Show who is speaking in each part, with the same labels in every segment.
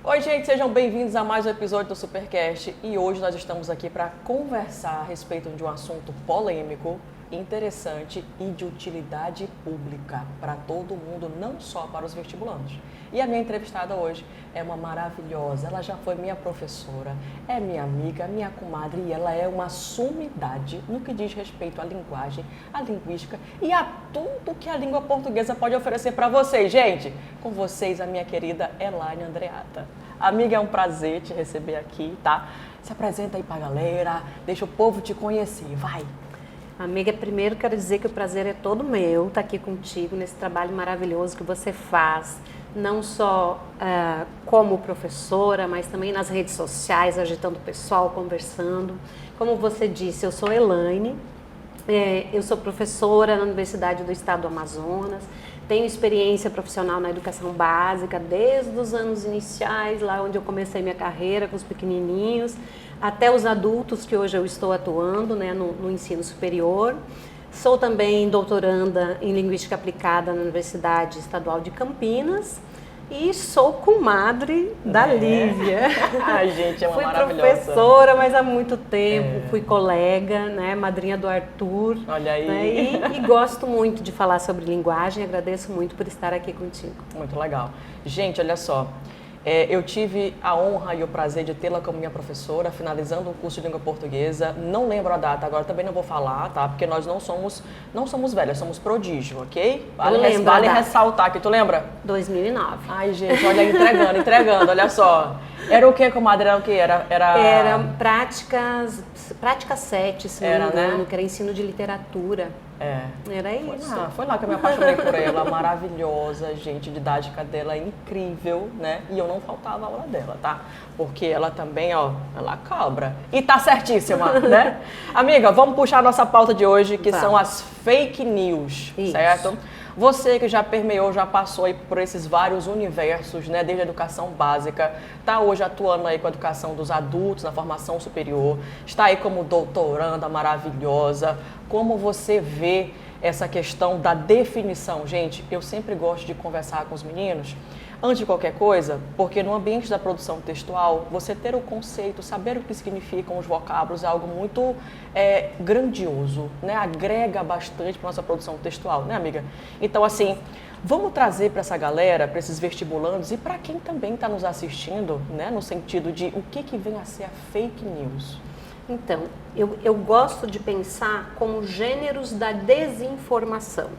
Speaker 1: Oi, gente, sejam bem-vindos a mais um episódio do Supercast e hoje nós estamos aqui para conversar a respeito de um assunto polêmico, interessante e de utilidade pública para todo mundo, não só para os vestibulandos. E a minha entrevistada hoje é uma maravilhosa, ela já foi minha professora, é minha amiga, minha comadre e ela é uma sumidade no que diz respeito à linguagem, à linguística e a tudo que a língua portuguesa pode oferecer para vocês. Gente, com vocês a minha querida Elaine Andreatta. Amiga, é um prazer te receber aqui, tá? Se apresenta aí pra galera, deixa o povo te conhecer, vai!
Speaker 2: Amiga, primeiro quero dizer que o prazer é todo meu estar aqui contigo nesse trabalho maravilhoso que você faz, não só como professora, mas também nas redes sociais, agitando o pessoal, conversando. Como você disse, eu sou Elaine, eu sou professora na Universidade do Estado do Amazonas, tenho experiência profissional na educação básica desde os anos iniciais, lá onde eu comecei minha carreira com os pequenininhos, até os adultos que hoje eu estou atuando, né, no ensino superior. Sou também doutoranda em Linguística Aplicada na Universidade Estadual de Campinas e sou comadre da Lívia.
Speaker 1: Ai, gente, é uma
Speaker 2: Fui
Speaker 1: maravilhosa.
Speaker 2: Professora, mas há muito tempo, fui colega, né, madrinha do Arthur.
Speaker 1: Olha aí.
Speaker 2: Né, e gosto muito de falar sobre linguagem, agradeço muito por estar aqui contigo.
Speaker 1: Muito legal. Gente, olha só. Eu tive a honra e o prazer de tê-la como minha professora, finalizando o curso de língua portuguesa. Não lembro a data, agora também não vou falar, tá? Porque nós não somos velhas, somos prodígio, ok? Vale ressaltar aqui, tu lembra?
Speaker 2: 2009.
Speaker 1: Ai, gente, olha aí, entregando, olha só. Era o quê, comadre? Era o quê?
Speaker 2: Era prática 7, se não me engano,
Speaker 1: né?
Speaker 2: que era ensino de literatura. Era isso.
Speaker 1: Foi lá que eu me apaixonei por ela, maravilhosa, gente, didática dela é incrível, né? E eu não faltava a aula dela, tá? Porque ela também, ó, ela cobra. E tá certíssima, né? Amiga, vamos puxar a nossa pauta de hoje, que são as fake news, certo? Você que já permeou, já passou aí por esses vários universos, né, desde a educação básica, está hoje atuando aí com a educação dos adultos, na formação superior, está aí como doutoranda maravilhosa. Como você vê essa questão da definição? Gente, eu sempre gosto de conversar com os meninos, antes de qualquer coisa, porque no ambiente da produção textual, você ter o conceito, saber o que significam os vocábulos é algo muito grandioso, né? Agrega bastante para nossa produção textual, né, amiga? Então, assim, vamos trazer para essa galera, para esses vestibulandos e para quem também está nos assistindo, né, no sentido de o que vem a ser a fake news.
Speaker 2: Então, eu gosto de pensar como gêneros da desinformação.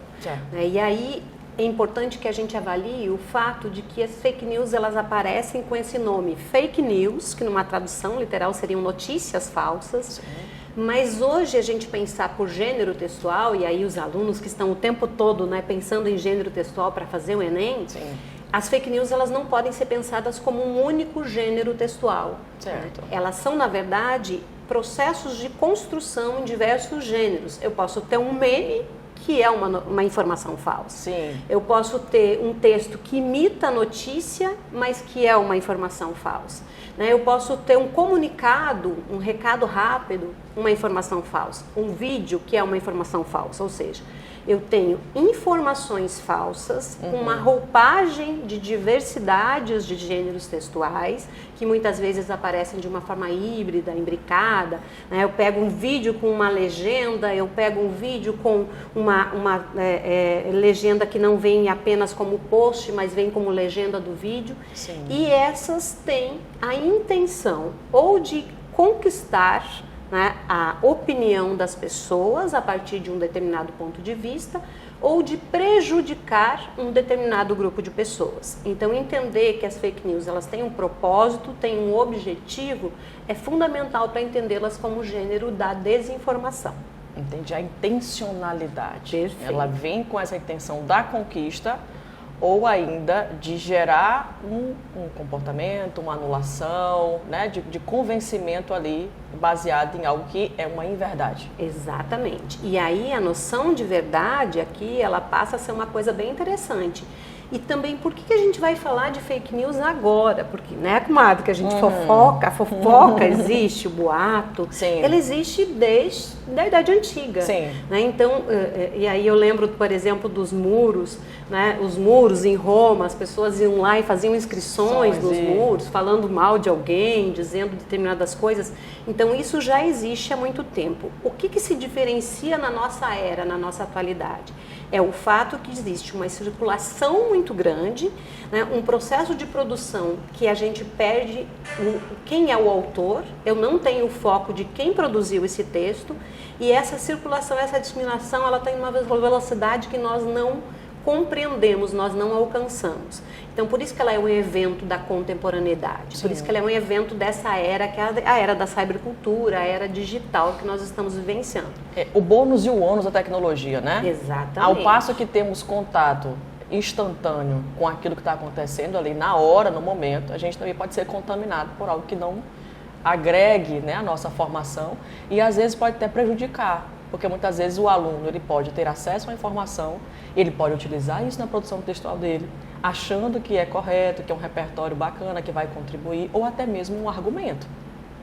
Speaker 2: Né? E aí é importante que a gente avalie o fato de que as fake news elas aparecem com esse nome fake news, que numa tradução literal seriam notícias falsas. Sim. Mas hoje a gente pensar por gênero textual, e aí os alunos que estão o tempo todo, né, pensando em gênero textual para fazer o Enem, sim, as fake news elas não podem ser pensadas como um único gênero textual.
Speaker 1: Certo.
Speaker 2: Né? Elas são, na verdade, processos de construção em diversos gêneros. Eu posso ter um meme que é uma informação falsa.
Speaker 1: Sim.
Speaker 2: Eu posso ter um texto que imita a notícia, mas que é uma informação falsa. Né? Eu posso ter um comunicado, um recado rápido, uma informação falsa. Um vídeo que é uma informação falsa, ou seja, eu tenho informações falsas, uma roupagem de diversidades de gêneros textuais, que muitas vezes aparecem de uma forma híbrida, imbricada. Né? Eu pego um vídeo com uma legenda, eu pego um vídeo com uma legenda que não vem apenas como post, mas vem como legenda do vídeo.
Speaker 1: Sim.
Speaker 2: E essas têm a intenção ou de conquistar, né, a opinião das pessoas a partir de um determinado ponto de vista ou de prejudicar um determinado grupo de pessoas. Então, entender que as fake news elas têm um propósito, têm um objetivo, é fundamental para entendê-las como gênero da desinformação.
Speaker 1: Entendi, a intencionalidade.
Speaker 2: Perfeito.
Speaker 1: Ela vem com essa intenção da conquista ou ainda de gerar um comportamento, uma anulação, né, de convencimento ali baseado em algo que é uma inverdade.
Speaker 2: Exatamente. E aí a noção de verdade aqui, ela passa a ser uma coisa bem interessante. E também, por que a gente vai falar de fake news agora? Porque, né, comadre, que a gente fofoca, a fofoca existe, o boato,
Speaker 1: sim,
Speaker 2: ele existe desde a Idade Antiga.
Speaker 1: Sim.
Speaker 2: Né? Então, e aí eu lembro, por exemplo, dos muros né, os muros em Roma, as pessoas iam lá e faziam inscrições nos
Speaker 1: e...
Speaker 2: muros, falando mal de alguém, dizendo determinadas coisas. Então isso já existe há muito tempo. O que se diferencia na nossa era, na nossa atualidade? É o fato que existe uma circulação muito grande, né, um processo de produção que a gente perde quem é o autor, eu não tenho o foco de quem produziu esse texto, e essa circulação, essa disseminação, ela tem uma velocidade que nós não compreendemos, nós não alcançamos. Então, por isso que ela é um evento da contemporaneidade,
Speaker 1: Sim.
Speaker 2: por isso que ela é um evento dessa era, que é a era da cybercultura, a era digital que nós estamos vivenciando.
Speaker 1: O bônus e o ônus da tecnologia, né?
Speaker 2: Exatamente.
Speaker 1: Ao passo que temos contato instantâneo com aquilo que está acontecendo ali na hora, no momento, a gente também pode ser contaminado por algo que não agregue, né, a nossa formação e às vezes pode até prejudicar. Porque muitas vezes o aluno ele pode ter acesso à informação, ele pode utilizar isso na produção textual dele, achando que é correto, que é um repertório bacana, que vai contribuir, ou até mesmo um argumento.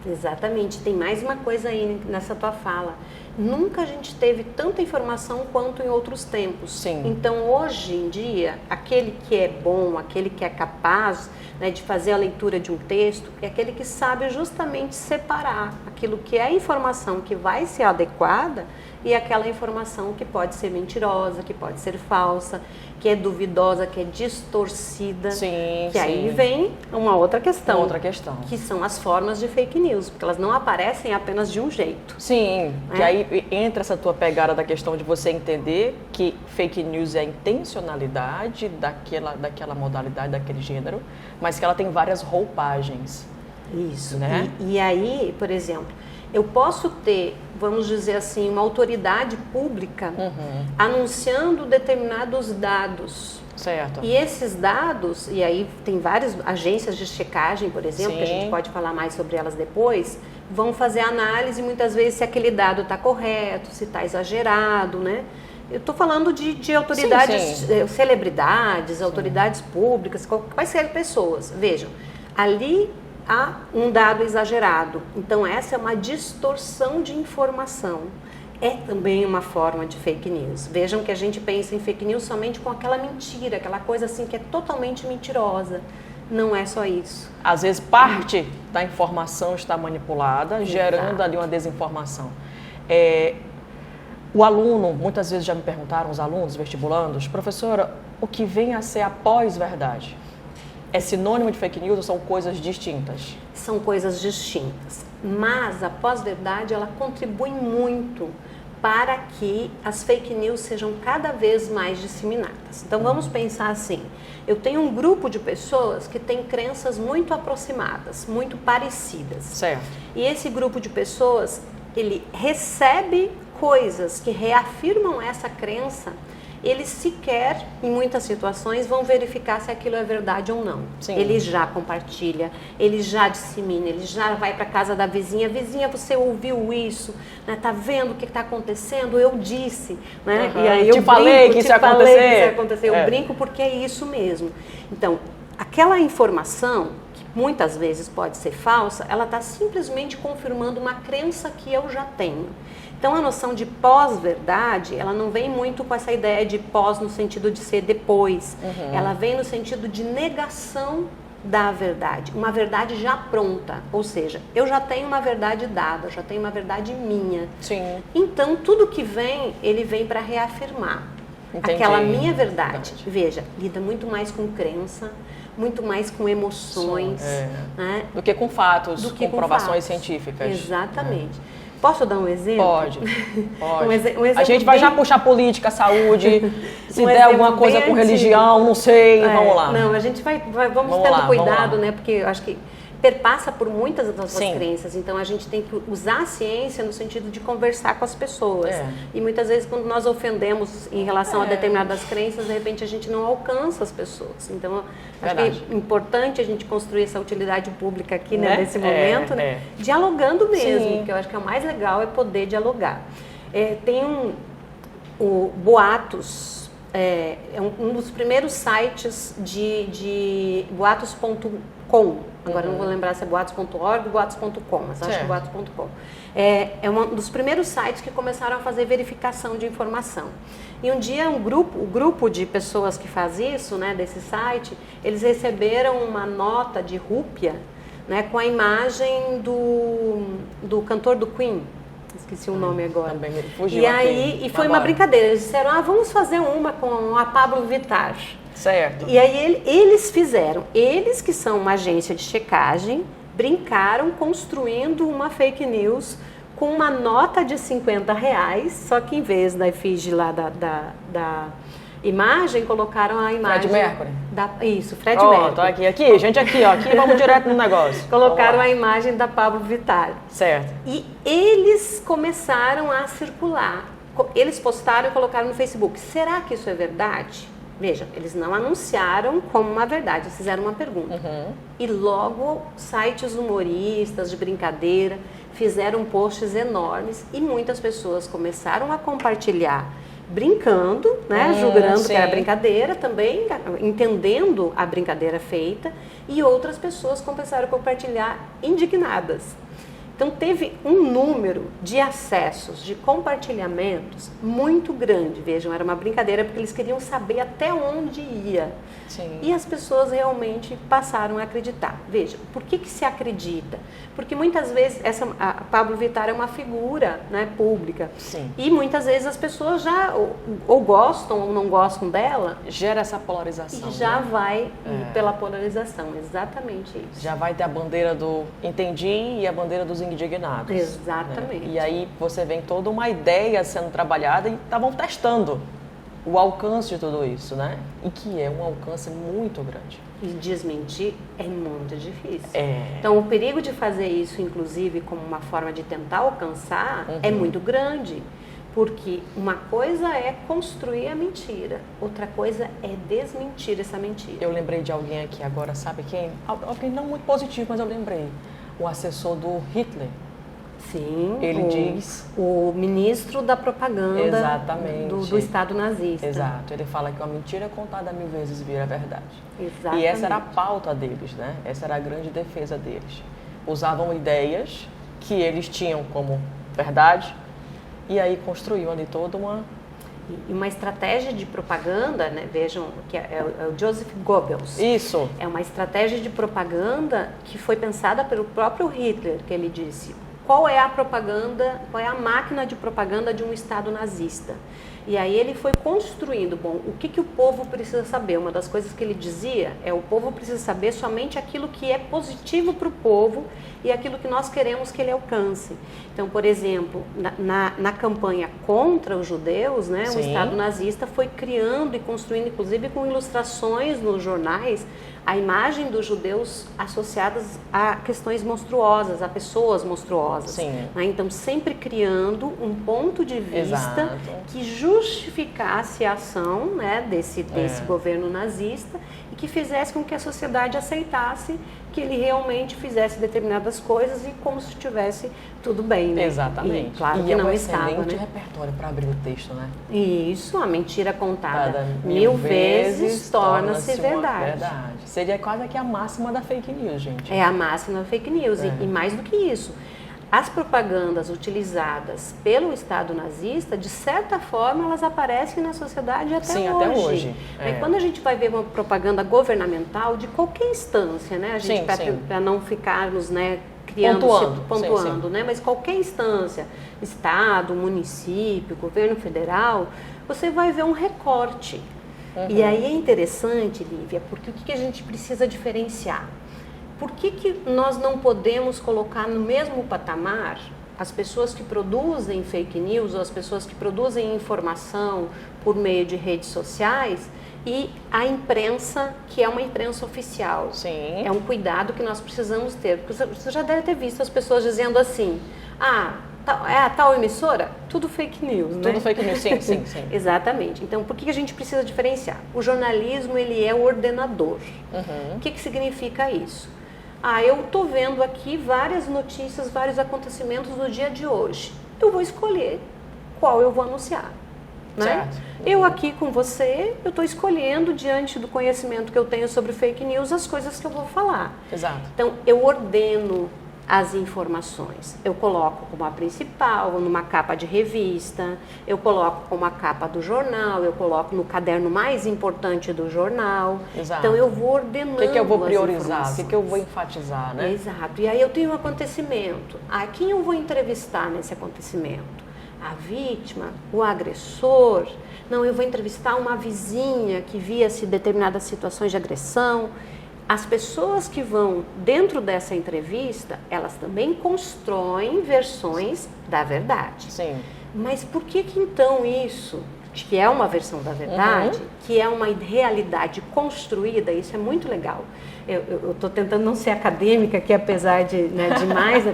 Speaker 2: Exatamente. Tem mais uma coisa aí nessa tua fala. Nunca a gente teve tanta informação quanto em outros tempos.
Speaker 1: Sim.
Speaker 2: Então, hoje em dia, aquele que é bom, aquele que é capaz, né, de fazer a leitura de um texto, é aquele que sabe justamente separar aquilo que é informação que vai ser adequada e aquela informação que pode ser mentirosa, que pode ser falsa, que é duvidosa, que é distorcida.
Speaker 1: Sim,
Speaker 2: que aí vem uma outra questão.
Speaker 1: Outra questão.
Speaker 2: Que são as formas de fake news, porque elas não aparecem apenas de um jeito.
Speaker 1: Sim, que aí entra essa tua pegada da questão de você entender que fake news é a intencionalidade daquela modalidade, daquele gênero, mas que ela tem várias roupagens.
Speaker 2: Isso,
Speaker 1: né?
Speaker 2: E aí, por exemplo, eu posso ter, vamos dizer assim, uma autoridade pública anunciando determinados dados.
Speaker 1: Certo.
Speaker 2: E esses dados, e aí tem várias agências de checagem, por exemplo,
Speaker 1: Sim.
Speaker 2: que a gente pode falar mais sobre elas depois, vão fazer análise muitas vezes se aquele dado está correto, se está exagerado, né? Eu estou falando de autoridades,
Speaker 1: sim.
Speaker 2: Celebridades, autoridades públicas, quaisquer pessoas. Vejam, ali há um dado exagerado. Então, essa é uma distorção de informação. É também uma forma de fake news. Vejam que a gente pensa em fake news somente com aquela mentira, aquela coisa assim que é totalmente mentirosa. Não é só isso.
Speaker 1: Às vezes, parte da informação está manipulada, gerando ali uma desinformação. O aluno, muitas vezes já me perguntaram, os alunos vestibulandos, professora, o que vem a ser a pós-verdade? É sinônimo de fake news ou são coisas distintas?
Speaker 2: São coisas distintas, mas a pós-verdade ela contribui muito para que as fake news sejam cada vez mais disseminadas. Então vamos pensar assim, eu tenho um grupo de pessoas que tem crenças muito aproximadas, muito parecidas.
Speaker 1: Certo.
Speaker 2: E esse grupo de pessoas, ele recebe coisas que reafirmam essa crença, eles sequer, em muitas situações, vão verificar se aquilo é verdade ou não.
Speaker 1: Sim.
Speaker 2: Ele já compartilha, ele já dissemina, ele já vai para casa da vizinha. Vizinha, você ouviu isso? Né? Tá vendo o que está acontecendo? Eu disse. Né?
Speaker 1: Uhum.
Speaker 2: E aí eu
Speaker 1: falei que isso ia acontecer.
Speaker 2: Eu brinco porque é isso mesmo. Então, aquela informação, que muitas vezes pode ser falsa, ela está simplesmente confirmando uma crença que eu já tenho. Então, a noção de pós-verdade, ela não vem muito com essa ideia de pós no sentido de ser depois. Ela vem no sentido de negação da verdade, uma verdade já pronta. Ou seja, eu já tenho uma verdade dada, eu já tenho uma verdade minha.
Speaker 1: Sim.
Speaker 2: Então, tudo que vem, ele vem para reafirmar.
Speaker 1: Entendi.
Speaker 2: Aquela minha verdade. Veja, lida muito mais com crença, muito mais com emoções. Né?
Speaker 1: Do que com fatos,
Speaker 2: com
Speaker 1: comprovações
Speaker 2: fatos.
Speaker 1: científicas.
Speaker 2: Exatamente. Posso dar um exemplo?
Speaker 1: Pode.
Speaker 2: Um exemplo
Speaker 1: a gente vai
Speaker 2: bem...
Speaker 1: já puxar política, saúde, se
Speaker 2: Um
Speaker 1: der alguma
Speaker 2: exemplo
Speaker 1: coisa
Speaker 2: bem
Speaker 1: com
Speaker 2: antigo.
Speaker 1: religião, não sei, vamos lá.
Speaker 2: Não, a gente vamos
Speaker 1: Vamos
Speaker 2: tendo
Speaker 1: lá,
Speaker 2: cuidado,
Speaker 1: vamos lá.
Speaker 2: né? Porque eu acho que perpassa por muitas das nossas
Speaker 1: Sim.
Speaker 2: crenças. Então, a gente tem que usar a ciência no sentido de conversar com as pessoas. E muitas vezes, quando nós ofendemos em relação a determinadas crenças, de repente a gente não alcança as pessoas. Então, acho que é importante a gente construir essa utilidade pública aqui, né? Nesse momento, né? Dialogando mesmo,
Speaker 1: Sim.
Speaker 2: porque eu acho que o mais legal é poder dialogar. Tem o Boatos, um dos primeiros sites de boatos.com, .com. Agora não vou lembrar se é boatos.org ou boatos.com, mas acho que é boatos.com. É um dos primeiros sites que começaram a fazer verificação de informação. E um dia o grupo de pessoas que faz isso, né, desse site, eles receberam uma nota de rúpia, né, com a imagem do cantor do Queen. Esqueci o nome agora.
Speaker 1: Também me fugiu
Speaker 2: e aí foi uma brincadeira. Eles disseram, vamos fazer uma com a Pablo Vittar.
Speaker 1: Certo.
Speaker 2: E aí eles fizeram, eles que são uma agência de checagem, brincaram construindo uma fake news com uma nota de R$50, só que em vez da efígie lá da imagem, colocaram a imagem...
Speaker 1: Fred Mercury?
Speaker 2: Isso, Fred Mercury.
Speaker 1: Tô aqui, gente, aqui, vamos direto no negócio.
Speaker 2: Colocaram a imagem da Pablo Vittar.
Speaker 1: Certo.
Speaker 2: E eles começaram a circular. Eles postaram e colocaram no Facebook. Será que isso é verdade? Veja, eles não anunciaram como uma verdade, eles fizeram uma pergunta. E logo sites humoristas de brincadeira fizeram posts enormes e muitas pessoas começaram a compartilhar brincando, né, julgando que era brincadeira, também entendendo a brincadeira feita, e outras pessoas começaram a compartilhar indignadas. Então teve um número de acessos, de compartilhamentos muito grande. Vejam, era uma brincadeira porque eles queriam saber até onde ia.
Speaker 1: Sim.
Speaker 2: E as pessoas realmente passaram a acreditar. Veja, por que se acredita? Porque muitas vezes a Pablo Vittar é uma figura, né, pública.
Speaker 1: Sim.
Speaker 2: E muitas vezes as pessoas já ou gostam ou não gostam dela.
Speaker 1: Gera essa polarização.
Speaker 2: E já vai pela polarização, exatamente isso.
Speaker 1: Já vai ter a bandeira do entendi e a bandeira dos indignados.
Speaker 2: Exatamente.
Speaker 1: Né? E aí você vem toda uma ideia sendo trabalhada e estavam testando o alcance de tudo isso, né? E que é um alcance muito grande.
Speaker 2: E desmentir é muito difícil.
Speaker 1: É.
Speaker 2: Então, o perigo de fazer isso, inclusive, como uma forma de tentar alcançar, é muito grande. Porque uma coisa é construir a mentira, outra coisa é desmentir essa mentira.
Speaker 1: Eu lembrei de alguém aqui agora, sabe quem? Alguém não muito positivo, mas eu lembrei. O assessor do Hitler.
Speaker 2: Sim,
Speaker 1: ele diz...
Speaker 2: O ministro da propaganda do Estado nazista.
Speaker 1: Exato, ele fala que uma mentira contada 1000 vezes vira verdade.
Speaker 2: Exatamente.
Speaker 1: E essa era a pauta deles, né? Essa era a grande defesa deles. Usavam ideias que eles tinham como verdade e aí construíam ali toda
Speaker 2: uma estratégia de propaganda, né? Vejam, que é o Joseph Goebbels.
Speaker 1: Isso.
Speaker 2: É uma estratégia de propaganda que foi pensada pelo próprio Hitler, que ele disse... Qual é a propaganda, qual é a máquina de propaganda de um Estado nazista? E aí ele foi construindo, o que o povo precisa saber? Uma das coisas que ele dizia é o povo precisa saber somente aquilo que é positivo para o povo e aquilo que nós queremos que ele alcance. Então, por exemplo, na campanha contra os judeus, né, o Estado nazista foi criando e construindo, inclusive com ilustrações nos jornais, a imagem dos judeus associadas a questões monstruosas, a pessoas monstruosas.
Speaker 1: Sim.
Speaker 2: Né? Então, sempre criando um ponto de vista que justificasse a ação, né, desse governo nazista e que fizesse com que a sociedade aceitasse que ele realmente fizesse determinadas coisas e como se estivesse tudo bem, né?
Speaker 1: Exatamente.
Speaker 2: E claro que não estava, né?
Speaker 1: Um repertório para abrir o texto, né?
Speaker 2: Isso, a mentira contada 1000 vezes torna-se verdade.
Speaker 1: Seria quase que a máxima da fake news, gente.
Speaker 2: É a máxima da fake news. E mais do que isso, as propagandas utilizadas pelo Estado nazista, de certa forma, elas aparecem na sociedade até hoje.
Speaker 1: Sim, até hoje.
Speaker 2: Quando a gente vai ver uma propaganda governamental, de qualquer instância, né? A gente, para não ficarmos, né, criando, pontuando, né? Mas qualquer instância, Estado, município, governo federal, você vai ver um recorte. E aí é interessante, Lívia, porque o que a gente precisa diferenciar? Por que nós não podemos colocar no mesmo patamar as pessoas que produzem fake news ou as pessoas que produzem informação por meio de redes sociais e a imprensa, que é uma imprensa oficial?
Speaker 1: Sim.
Speaker 2: É um cuidado que nós precisamos ter. Porque você já deve ter visto as pessoas dizendo assim, é a tal emissora? Tudo fake news, né?
Speaker 1: Tudo fake news, sim.
Speaker 2: Exatamente. Então, por que a gente precisa diferenciar? O jornalismo, ele é o ordenador. O que significa isso? Eu estou vendo aqui várias notícias, vários acontecimentos do dia de hoje. Eu vou escolher qual eu vou anunciar. né?
Speaker 1: Certo.
Speaker 2: Eu aqui com você, eu estou escolhendo, diante do conhecimento que eu tenho sobre fake news, as coisas que eu vou falar.
Speaker 1: Exato.
Speaker 2: Então, eu ordeno as informações. Eu coloco como a principal, numa capa de revista, eu coloco como a capa do jornal, eu coloco no caderno mais importante do jornal.
Speaker 1: Exato.
Speaker 2: Então, eu vou ordenando.
Speaker 1: O que eu vou priorizar?
Speaker 2: as
Speaker 1: O que eu vou enfatizar, né?
Speaker 2: Exato. E aí eu tenho um acontecimento. A quem eu vou entrevistar nesse acontecimento? A vítima, o agressor? Não, eu vou entrevistar uma vizinha que via-se determinadas situações de agressão. As pessoas que vão dentro dessa entrevista, elas também constroem versões da verdade.
Speaker 1: Sim.
Speaker 2: Mas por que então isso, que é uma versão da verdade, que é uma realidade construída, isso é muito legal. Eu estou tentando não ser acadêmica aqui, apesar de demais,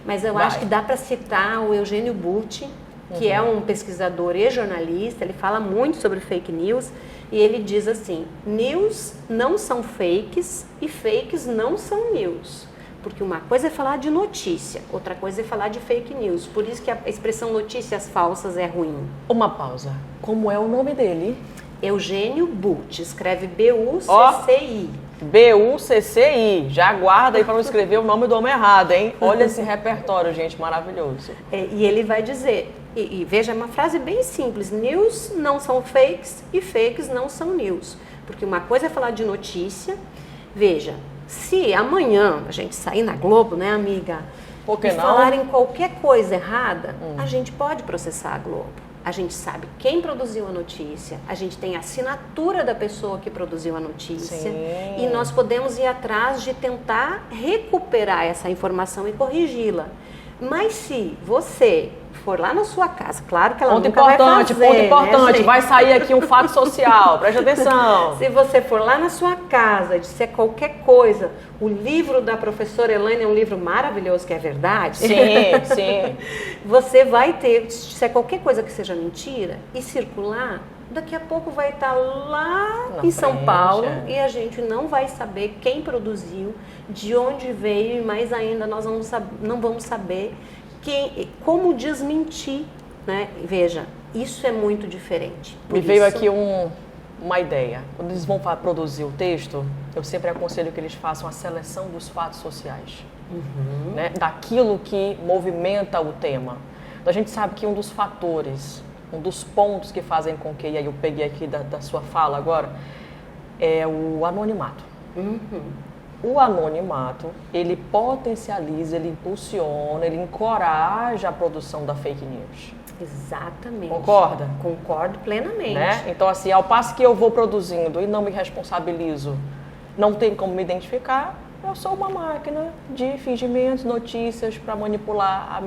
Speaker 2: mas eu acho que dá para citar o Eugênio Butti, que é um pesquisador e jornalista, ele fala muito sobre fake news, e ele diz assim: news não são fakes e fakes não são news. Porque uma coisa é falar de notícia, outra coisa é falar de fake news. Por isso que a expressão notícias falsas é ruim.
Speaker 1: Uma pausa. Como é o nome dele?
Speaker 2: Eugênio Butti, escreve B-U-C-C-I.
Speaker 1: B-U-C-C-I. Já guarda aí para não escrever o nome do homem errado, hein? Olha esse repertório, gente, maravilhoso.
Speaker 2: E ele vai dizer, e veja, é uma frase bem simples: news não são fakes e fakes não são news. Porque uma coisa é falar de notícia. Veja, se amanhã a gente sair na Globo, né, amiga,
Speaker 1: Por
Speaker 2: e
Speaker 1: que não?
Speaker 2: falarem qualquer coisa errada, a gente pode processar a Globo. A gente sabe quem produziu a notícia, a gente tem a assinatura da pessoa que produziu a notícia.
Speaker 1: Sim.
Speaker 2: E nós podemos ir atrás de tentar recuperar essa informação e corrigi-la. Mas se você for lá na sua casa, claro que ela nunca vai fazer,
Speaker 1: ponto importante,
Speaker 2: né,
Speaker 1: vai sair aqui um fato social, preste atenção.
Speaker 2: Se você for lá na sua casa, disser qualquer coisa, o livro da professora Elaine é um livro maravilhoso, que é verdade.
Speaker 1: Sim, sim.
Speaker 2: Você vai ter, se disser qualquer coisa que seja mentira e circular, daqui a pouco vai estar lá
Speaker 1: Na
Speaker 2: em São
Speaker 1: frente,
Speaker 2: Paulo,
Speaker 1: é.
Speaker 2: e a gente não vai saber quem produziu, de onde veio, e mais ainda nós não vamos saber como desmentir, né? Veja, isso é muito diferente.
Speaker 1: Me veio aqui uma ideia. Quando eles vão produzir o texto, eu sempre aconselho que eles façam a seleção dos fatos sociais, né? Daquilo que movimenta o tema. Então, a gente sabe que um dos fatores, um dos pontos que fazem com que, e aí eu peguei aqui da sua fala agora, é o anonimato. O anonimato, ele potencializa, ele impulsiona, ele encoraja a produção da fake news.
Speaker 2: Exatamente.
Speaker 1: Concorda?
Speaker 2: Concordo plenamente.
Speaker 1: Né? Então, assim, ao passo que eu vou produzindo e não me responsabilizo, não tem como me identificar, eu sou uma máquina de fingimentos, notícias para manipular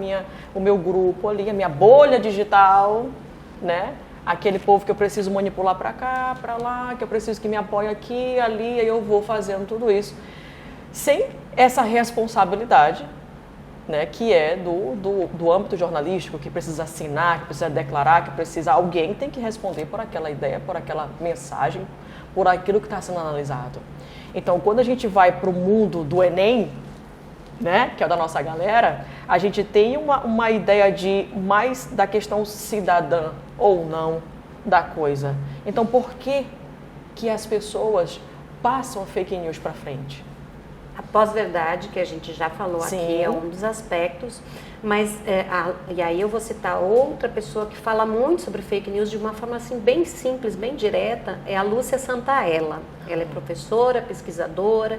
Speaker 1: o meu grupo ali, a minha bolha digital, né? Aquele povo que eu preciso manipular para cá, para lá, que eu preciso que me apoie aqui, ali, aí eu vou fazendo tudo isso. Sem essa responsabilidade, né, que é do âmbito jornalístico, que precisa assinar, que precisa declarar, que precisa... Alguém tem que responder por aquela ideia, por aquela mensagem, por aquilo que está sendo analisado. Então, quando a gente vai para o mundo do Enem, né, que é o da nossa galera, a gente tem uma ideia de mais da questão cidadã ou não da coisa. Então, por que as pessoas passam a fake news para frente?
Speaker 2: A pós-verdade, que a gente já falou aqui, é um dos aspectos, mas e aí eu vou citar outra pessoa que fala muito sobre fake news de uma forma assim bem simples, bem direta, é a Lúcia Santaella. Ela é professora, pesquisadora,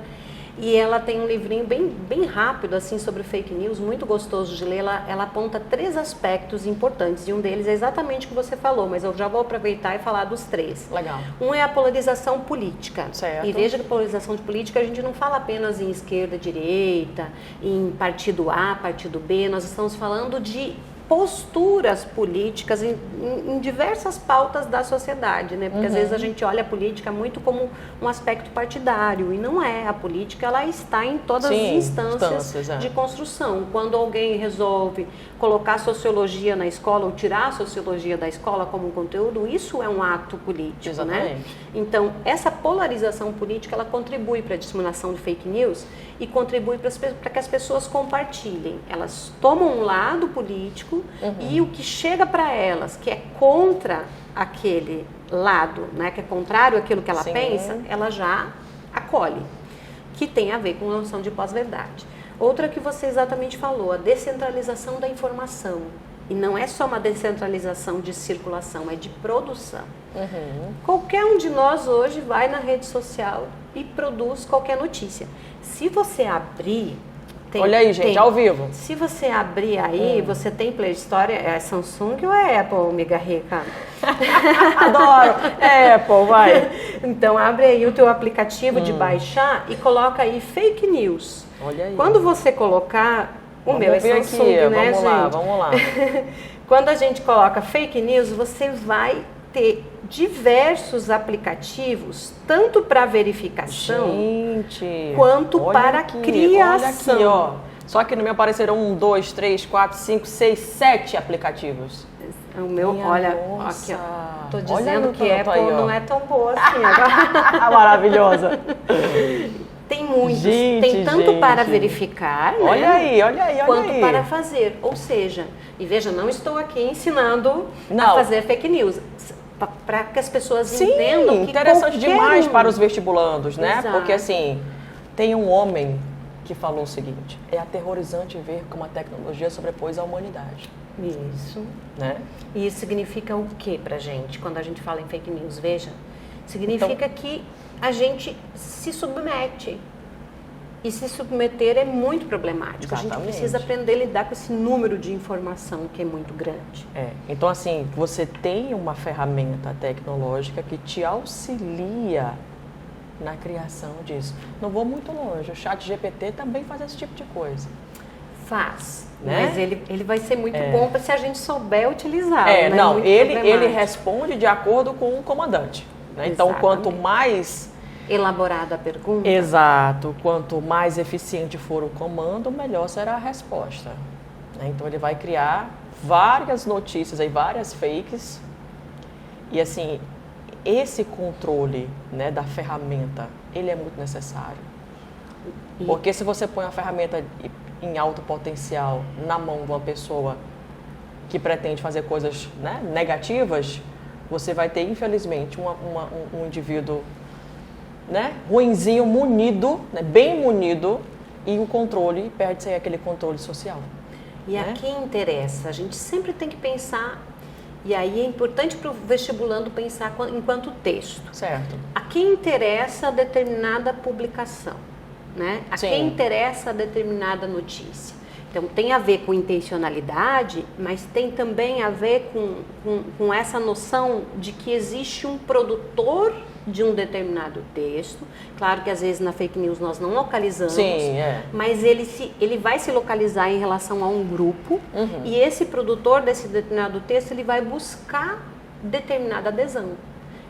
Speaker 2: e ela tem um livrinho bem rápido assim sobre fake news, muito gostoso de ler. Ela aponta 3 aspectos importantes, e um deles é exatamente o que você falou, mas eu já vou aproveitar e falar dos 3.
Speaker 1: Legal.
Speaker 2: Um é a polarização política.
Speaker 1: Certo.
Speaker 2: E veja que polarização de política a gente não fala apenas em esquerda, direita, em partido A, partido B, nós estamos falando de posturas políticas em diversas pautas da sociedade, né? Porque às vezes a gente olha a política muito como um aspecto partidário, e não é. A política, ela está em todas as instâncias de construção. Quando alguém resolve colocar sociologia na escola ou tirar a sociologia da escola como conteúdo, isso é um ato político,
Speaker 1: exatamente,
Speaker 2: né? Então, essa polarização política, ela contribui para a disseminação de fake news e contribui para que as pessoas compartilhem. Elas tomam um lado político mesmo, e o que chega para elas, que é contra aquele lado, né, que é contrário àquilo que ela pensa, ela já acolhe, que tem a ver com a noção de pós-verdade. Outra que você exatamente falou, a descentralização da informação. E não é só uma descentralização de circulação, é de produção. Qualquer um de nós hoje vai na rede social e produz qualquer notícia. Se você abrir...
Speaker 1: Olha aí, gente, ao vivo.
Speaker 2: Se você abrir aí, você tem Play Store, é Samsung ou é Apple, amiga rica?
Speaker 1: Adoro! É Apple, vai.
Speaker 2: Então abre aí o teu aplicativo de baixar e coloca aí fake news.
Speaker 1: Olha aí.
Speaker 2: Quando você colocar... O meu é Samsung,
Speaker 1: aqui,
Speaker 2: né,
Speaker 1: vamos
Speaker 2: gente?
Speaker 1: Vamos lá.
Speaker 2: Quando a gente coloca fake news, você vai ter diversos aplicativos, tanto para verificação, quanto para criação.
Speaker 1: Olha aqui, ó. Só que no meu apareceram 1, 2, 3, 4, 5, 6, 7 aplicativos.
Speaker 2: O meu, olha, aqui, ó. Tô dizendo que Apple
Speaker 1: aí,
Speaker 2: não é tão boa assim agora.
Speaker 1: Maravilhosa.
Speaker 2: Tem muitos, tem tanto para verificar, né?
Speaker 1: Olha aí,
Speaker 2: quanto para fazer. Ou seja, e veja, não estou aqui ensinando a fazer fake news, para que as pessoas entendam que
Speaker 1: interessante demais para os vestibulandos, né?
Speaker 2: Exato.
Speaker 1: Porque assim, tem um homem que falou o seguinte: é aterrorizante ver como a tecnologia sobrepôs a humanidade.
Speaker 2: Isso.
Speaker 1: Né?
Speaker 2: E isso significa o que pra gente, quando a gente fala em fake news? Veja, significa que a gente se submete. E se submeter é muito problemático.
Speaker 1: Exatamente.
Speaker 2: A gente precisa aprender a lidar com esse número de informação que é muito grande.
Speaker 1: Então, assim, você tem uma ferramenta tecnológica que te auxilia na criação disso. Não vou muito longe, o ChatGPT também faz esse tipo de coisa.
Speaker 2: Faz,
Speaker 1: né?
Speaker 2: Mas ele vai ser muito bom se a gente souber utilizar.
Speaker 1: Não, ele responde de acordo com o comandante. Né? Então, quanto mais
Speaker 2: elaborada a pergunta.
Speaker 1: Exato. Quanto mais eficiente for o comando, melhor será a resposta. Né? Então, ele vai criar várias notícias, aí, várias fakes. E, assim, esse controle, né, da ferramenta, ele é muito necessário. Porque se você põe a ferramenta em alto potencial na mão de uma pessoa que pretende fazer coisas, né, negativas, você vai ter, infelizmente, um indivíduo, né, ruinzinho, munido, né, bem munido, e o controle, perde-se aquele controle social.
Speaker 2: E a quem interessa? A gente sempre tem que pensar, e aí é importante para o vestibulando pensar enquanto texto.
Speaker 1: Certo.
Speaker 2: A quem interessa determinada publicação, né? A quem interessa determinada notícia. Então, tem a ver com intencionalidade, mas tem também a ver com essa noção de que existe um produtor de um determinado texto. Claro que às vezes na fake news nós não localizamos, mas ele vai se localizar em relação a um grupo, e esse produtor desse determinado texto ele vai buscar determinada adesão.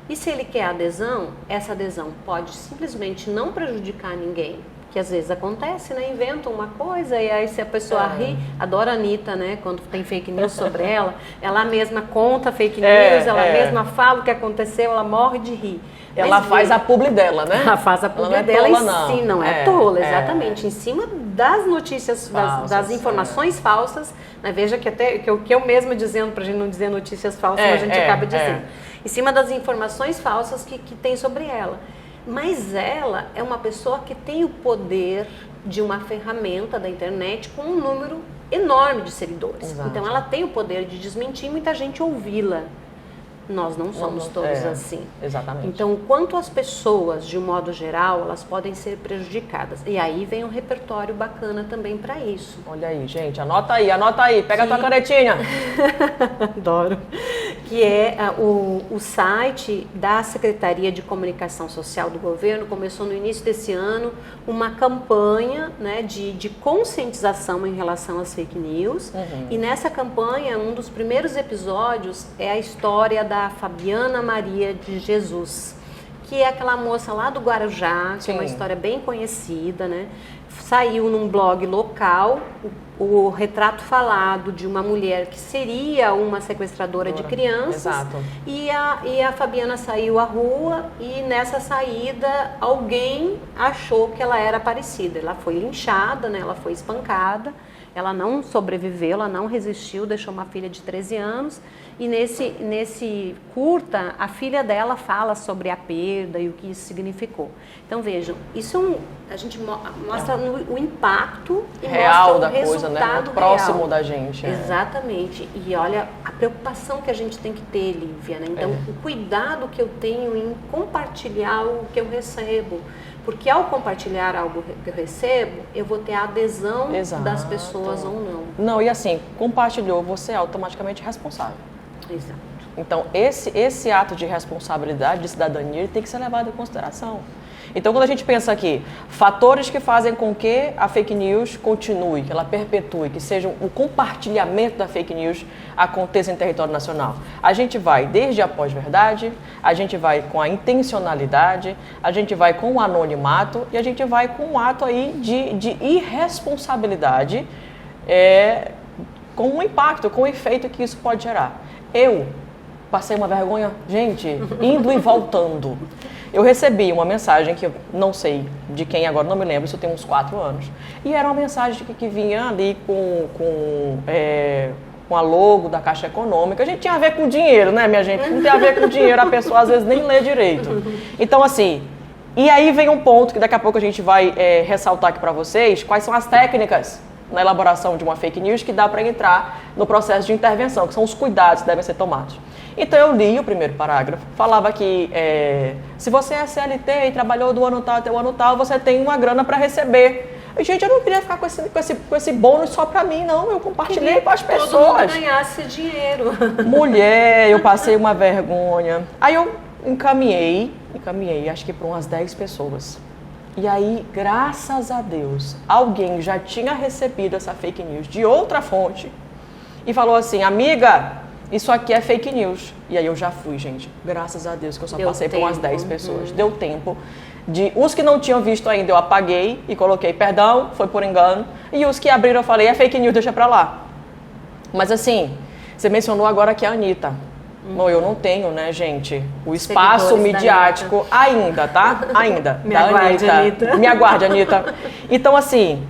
Speaker 2: E se ele quer adesão, essa adesão pode simplesmente não prejudicar ninguém, que às vezes acontece, né? Inventam uma coisa e aí se a pessoa ri, adoro a Anitta, né? Quando tem fake news sobre ela mesma conta fake news, ela mesma fala o que aconteceu, ela morre de rir.
Speaker 1: Ela faz a publi dela, né?
Speaker 2: Ela faz a publi dela em si, não é tola, exatamente. Em cima das notícias, das informações falsas, né? Veja que até que eu mesma dizendo, pra gente não dizer notícias falsas, a gente acaba dizendo. Em cima das informações falsas que tem sobre ela. Mas ela é uma pessoa que tem o poder de uma ferramenta da internet com um número enorme de seguidores. Exato. Então ela tem o poder de desmentir e muita gente ouvi-la. Nós não somos todos assim.
Speaker 1: Exatamente.
Speaker 2: Então, quanto às pessoas, de um modo geral, elas podem ser prejudicadas. E aí vem um repertório bacana também para isso.
Speaker 1: Olha aí, gente, anota aí, pega a tua canetinha.
Speaker 2: Adoro. Que é o site da Secretaria de Comunicação Social do Governo, começou no início desse ano uma campanha, né, de conscientização em relação às fake news. E nessa campanha, um dos primeiros episódios é a história da Fabiana Maria de Jesus, que é aquela moça lá do Guarujá, que é uma história bem conhecida, né? saiu num blog local o retrato falado de uma mulher que seria uma sequestradora de crianças.
Speaker 1: Exato.
Speaker 2: E a Fabiana saiu à rua e nessa saída alguém achou que ela era parecida. Ela foi linchada, né? Ela foi espancada, ela não sobreviveu, ela não resistiu, deixou uma filha de 13 anos. E nesse curta, a filha dela fala sobre a perda e o que isso significou. Então vejam, isso a gente mostra o impacto e
Speaker 1: real
Speaker 2: mostra
Speaker 1: da
Speaker 2: o
Speaker 1: coisa, né?
Speaker 2: resultado
Speaker 1: Próximo
Speaker 2: real.
Speaker 1: da gente.
Speaker 2: Exatamente. E olha a preocupação que a gente tem que ter, Lívia, né? Então, o cuidado que eu tenho em compartilhar o que eu recebo. Porque ao compartilhar algo que eu recebo, eu vou ter a adesão das pessoas ou não.
Speaker 1: Não, e assim, compartilhou, você é automaticamente responsável.
Speaker 2: Exato.
Speaker 1: Então, esse ato de responsabilidade, de cidadania, ele tem que ser levado em consideração. Então, quando a gente pensa aqui, fatores que fazem com que a fake news continue, que ela perpetue, que seja o compartilhamento da fake news aconteça em território nacional. A gente vai desde a pós-verdade, a gente vai com a intencionalidade, a gente vai com o anonimato e a gente vai com um ato aí de irresponsabilidade com o impacto, com o efeito que isso pode gerar. Eu passei uma vergonha, gente, indo e voltando. Eu recebi uma mensagem que eu não sei de quem agora, não me lembro, isso tem uns 4 anos. E era uma mensagem que vinha ali com a logo da Caixa Econômica. A gente tinha a ver com dinheiro, né, minha gente? Não tem a ver com dinheiro, a pessoa às vezes nem lê direito. Então, assim, e aí vem um ponto que daqui a pouco a gente vai ressaltar aqui para vocês, quais são as técnicas na elaboração de uma fake news que dá para entrar no processo de intervenção, que são os cuidados que devem ser tomados. Então eu li o primeiro parágrafo, falava que se você é CLT e trabalhou do ano tal até o ano tal, você tem uma grana para receber. E, gente, eu não queria ficar com esse bônus só para mim, não, eu compartilhei com as pessoas.
Speaker 2: Todo mundo ganhasse dinheiro.
Speaker 1: Mulher, eu passei uma vergonha. Aí eu encaminhei acho que para umas 10 pessoas. E aí, graças a Deus, alguém já tinha recebido essa fake news de outra fonte e falou assim, amiga, isso aqui é fake news. E aí eu já fui, gente. Graças a Deus que eu só passei por umas 10 pessoas. Deu tempo. Os que não tinham visto ainda, eu apaguei e coloquei perdão, foi por engano. E os que abriram, eu falei, é fake news, deixa pra lá. Mas assim, você mencionou agora que é a Anitta. Bom, eu não tenho, né, gente, o espaço midiático ainda, tá? Ainda.
Speaker 2: Me aguarde, Anitta.
Speaker 1: Me aguarde, Anitta. Então, assim,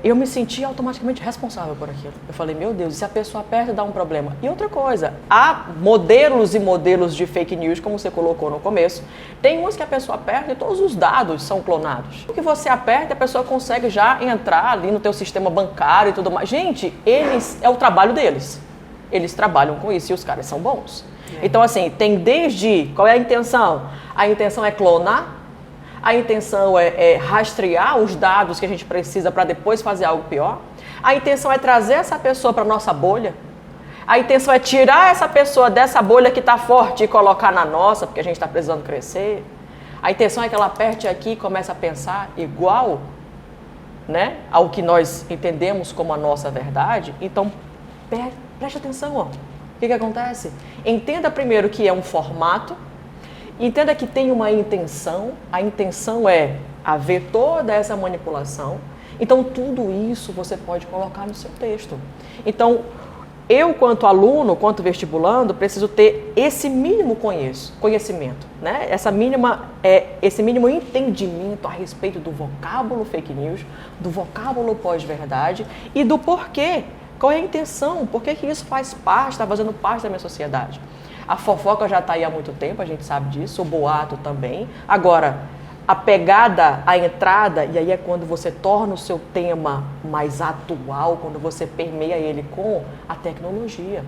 Speaker 1: eu me senti automaticamente responsável por aquilo. Eu falei, meu Deus, e se a pessoa aperta, dá um problema? E outra coisa, há modelos e modelos de fake news, como você colocou no começo. Tem uns que a pessoa aperta e todos os dados são clonados. O que você aperta, a pessoa consegue já entrar ali no teu sistema bancário e tudo mais. Gente, é o trabalho deles. Eles trabalham com isso e os caras são bons. Então, assim, tem desde... Qual é a intenção? A intenção é clonar, a intenção é rastrear os dados que a gente precisa para depois fazer algo pior. A intenção é trazer essa pessoa para a nossa bolha. A intenção é tirar essa pessoa dessa bolha que está forte e colocar na nossa, porque a gente está precisando crescer. A intenção é que ela aperte aqui e comece a pensar igual, né, ao que nós entendemos como a nossa verdade. Então, preste atenção, ó. O que acontece? Entenda primeiro que é um formato, entenda que tem uma intenção, a intenção é haver toda essa manipulação, então tudo isso você pode colocar no seu texto. Então, eu, quanto aluno, quanto vestibulando, preciso ter esse mínimo conhecimento, né? Esse mínimo entendimento a respeito do vocábulo fake news, do vocábulo pós-verdade e do porquê. Qual é a intenção? Por que isso faz parte, está fazendo parte da minha sociedade? A fofoca já está aí há muito tempo, a gente sabe disso, o boato também. Agora, a pegada, a entrada, e aí é quando você torna o seu tema mais atual, quando você permeia ele com a tecnologia,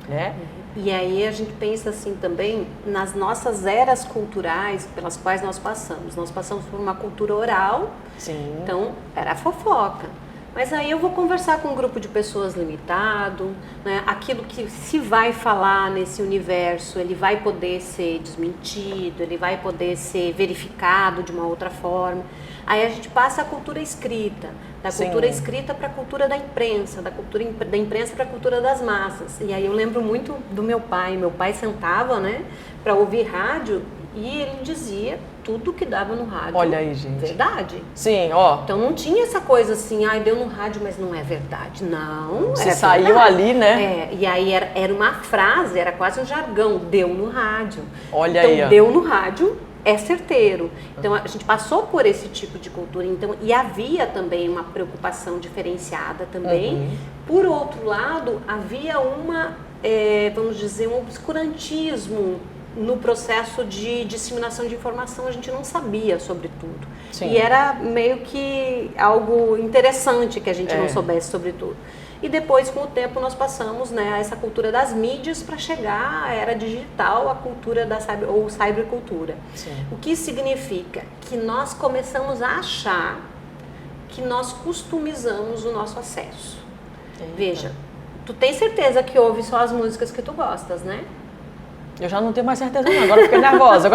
Speaker 1: né?
Speaker 2: E aí a gente pensa assim também nas nossas eras culturais pelas quais nós passamos. Nós passamos por uma cultura oral,
Speaker 1: Sim.
Speaker 2: Então era fofoca. Mas aí eu vou conversar com um grupo de pessoas limitado, né? Aquilo que se vai falar nesse universo, ele vai poder ser desmentido, ele vai poder ser verificado de uma outra forma. Aí a gente passa a cultura escrita, da cultura escrita para a cultura da imprensa, da cultura da imprensa para a cultura das massas. E aí eu lembro muito do meu pai sentava, né, para ouvir rádio E ele dizia tudo que dava no rádio.
Speaker 1: Olha aí, gente.
Speaker 2: Verdade.
Speaker 1: Sim, ó.
Speaker 2: Então não tinha essa coisa assim, ai, deu no rádio, mas não é verdade. Não,
Speaker 1: Você
Speaker 2: é
Speaker 1: saiu
Speaker 2: verdade.
Speaker 1: ali, né?
Speaker 2: E aí era uma frase, era quase um jargão, deu no rádio.
Speaker 1: Olha
Speaker 2: então,
Speaker 1: aí, ó.
Speaker 2: deu no rádio é certeiro. Então a gente passou por esse tipo de cultura. Então, e havia também uma preocupação diferenciada também. Por outro lado, havia vamos dizer, um obscurantismo no processo de disseminação de informação. A gente não sabia sobre tudo.
Speaker 1: Sim.
Speaker 2: E era meio que algo interessante que a gente não soubesse sobre tudo. E depois, com o tempo, nós passamos, né, a essa cultura das mídias para chegar à era digital, a cultura da cybercultura.
Speaker 1: Sim.
Speaker 2: O que significa que nós começamos a achar que nós customizamos o nosso acesso.
Speaker 1: Eita.
Speaker 2: Veja, tu tem certeza que ouve só as músicas que tu gostas, né?
Speaker 1: Eu já não tenho mais certeza não, agora eu fiquei nervosa.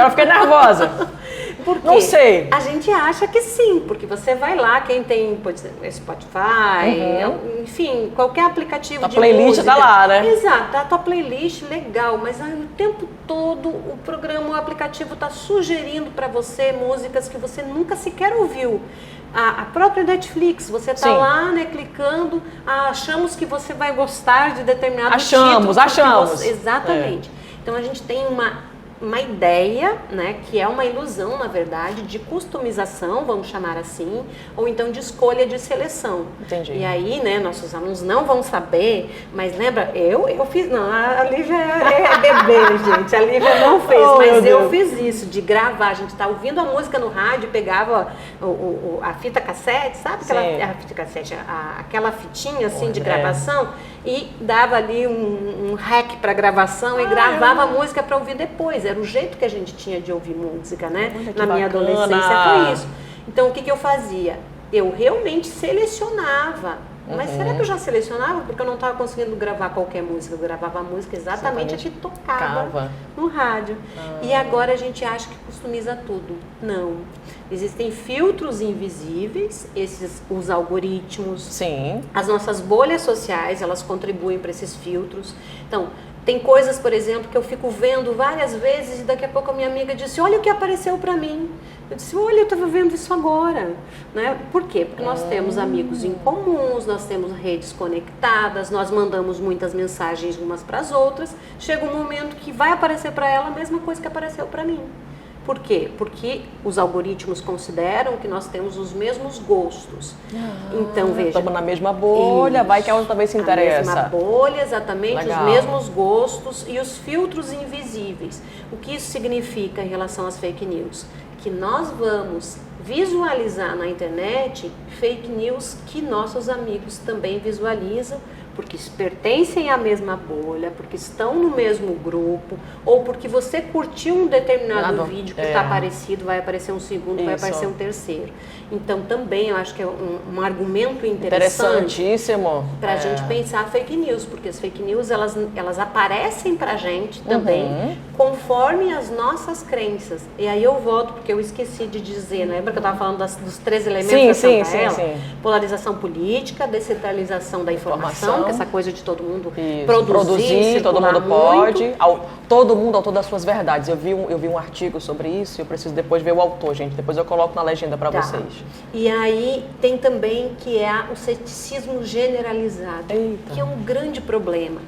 Speaker 2: Por quê?
Speaker 1: Não sei.
Speaker 2: A gente acha que sim, porque você vai lá, quem tem Spotify, enfim, qualquer aplicativo de
Speaker 1: playlist
Speaker 2: música.
Speaker 1: tá lá, né?
Speaker 2: Exato, a tua playlist, legal, mas aí, o tempo todo o programa, o aplicativo está sugerindo para você músicas que você nunca sequer ouviu. A própria Netflix, você está lá, né, clicando, achamos que você vai gostar de determinado título.
Speaker 1: Achamos.
Speaker 2: Exatamente. Então a gente tem uma ideia, né, que é uma ilusão, na verdade, de customização, vamos chamar assim, ou então de escolha de seleção.
Speaker 1: Entendi.
Speaker 2: E aí, né, nossos alunos não vão saber, mas lembra, eu fiz, não, a Lívia é bebê, gente, a Lívia não fez, mas eu fiz isso, de gravar, a gente tá ouvindo a música no rádio, pegava a fita cassete, sabe a fita cassete, aquela fitinha assim de gravação, e dava ali um hack para gravação e gravava a música para ouvir depois. Era o jeito que a gente tinha de ouvir música, né? Na minha adolescência foi isso. Então o que eu fazia? Eu realmente selecionava. Mas será que eu já selecionava? Porque eu não estava conseguindo gravar qualquer música. Eu gravava a música exatamente a que tocava no rádio. E agora a gente acha que customiza tudo. Não. Existem filtros invisíveis, os algoritmos.
Speaker 1: Sim.
Speaker 2: As nossas bolhas sociais, elas contribuem para esses filtros. Então, tem coisas, por exemplo, que eu fico vendo várias vezes e daqui a pouco a minha amiga disse, olha o que apareceu para mim. Eu disse, olha, eu estava vendo isso agora. Né? Por quê? Porque nós temos amigos em comuns, nós temos redes conectadas, nós mandamos muitas mensagens umas para as outras. Chega um momento que vai aparecer para ela a mesma coisa que apareceu para mim. Por quê? Porque os algoritmos consideram que nós temos os mesmos gostos. Então, veja...
Speaker 1: Estamos na mesma bolha,
Speaker 2: isso,
Speaker 1: vai que a outra também se interessa.
Speaker 2: A mesma bolha, exatamente,
Speaker 1: Legal.
Speaker 2: Os mesmos gostos e os filtros invisíveis. O que isso significa em relação às fake news? Que nós vamos visualizar na internet fake news que nossos amigos também visualizam, porque pertencem à mesma bolha, porque estão no mesmo grupo, ou porque você curtiu um determinado vídeo que está parecido, vai aparecer um segundo, vai aparecer um terceiro. Então também eu acho que é um argumento interessante para a gente pensar fake news, porque as fake news elas aparecem para a gente também conforme as nossas crenças. E aí eu volto, porque eu esqueci de dizer, lembra que eu estava falando dos 3 elementos da Santa Polarização política, descentralização da informação, que essa coisa de todo mundo produzir, todo mundo pode,
Speaker 1: todo mundo autor das suas verdades. Eu vi um artigo sobre isso e eu preciso depois ver o autor, gente. Depois eu coloco na legenda para vocês.
Speaker 2: E aí tem também que é o ceticismo generalizado, que é um grande problema.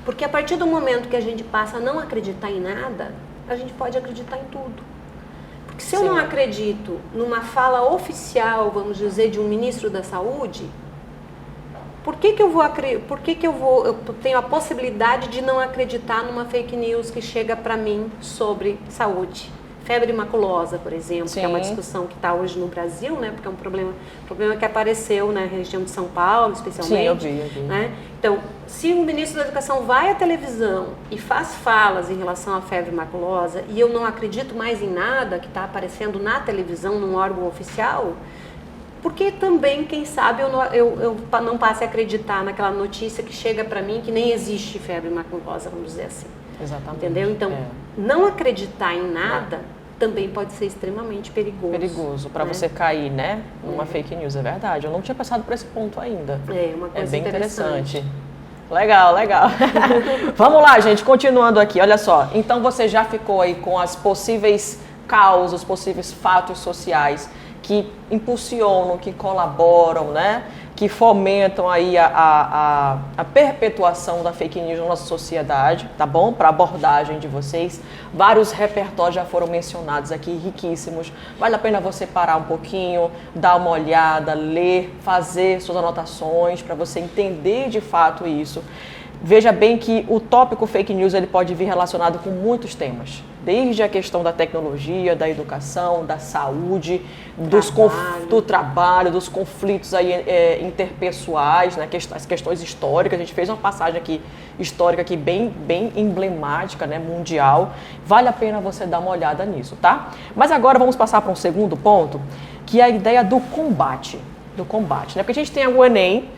Speaker 2: Porque a partir do momento que a gente passa a não acreditar em nada, a gente pode acreditar em tudo. Porque se eu não acredito numa fala oficial, vamos dizer, de um ministro da Saúde, por que eu tenho a possibilidade de não acreditar numa fake news que chega para mim sobre saúde? Febre maculosa, por exemplo, que é uma discussão que está hoje no Brasil, né? Porque é um problema que apareceu na região de São Paulo, especialmente.
Speaker 1: Sim, eu vi.
Speaker 2: Né? Então, se o ministro da Educação vai à televisão e faz falas em relação à febre maculosa e eu não acredito mais em nada que está aparecendo na televisão, num órgão oficial, porque também, quem sabe, eu não passe a acreditar naquela notícia que chega para mim que nem existe febre maculosa, vamos dizer assim.
Speaker 1: Exatamente.
Speaker 2: Entendeu? Então, não acreditar em nada também pode ser extremamente perigoso.
Speaker 1: Perigoso, para você cair, né? Numa fake news, é verdade. Eu não tinha passado por esse ponto ainda.
Speaker 2: É uma coisa
Speaker 1: bem interessante. Legal, legal. Vamos lá, gente, continuando aqui, olha só. Então você já ficou aí com as possíveis causas, possíveis fatos sociais que impulsionam, que colaboram, né? Que fomentam aí a perpetuação da fake news na nossa sociedade, tá bom? Para abordagem de vocês. Vários repertórios já foram mencionados aqui, riquíssimos. Vale a pena você parar um pouquinho, dar uma olhada, ler, fazer suas anotações para você entender de fato isso. Veja bem que o tópico fake news ele pode vir relacionado com muitos temas. Desde a questão da tecnologia, da educação, da saúde, do trabalho, dos conflitos aí, interpessoais, né? As questões históricas. A gente fez uma passagem aqui histórica aqui bem emblemática, né? Mundial. Vale a pena você dar uma olhada nisso, tá? Mas agora vamos passar para um segundo ponto, que é a ideia do combate. Né? Porque a gente tem o Enem,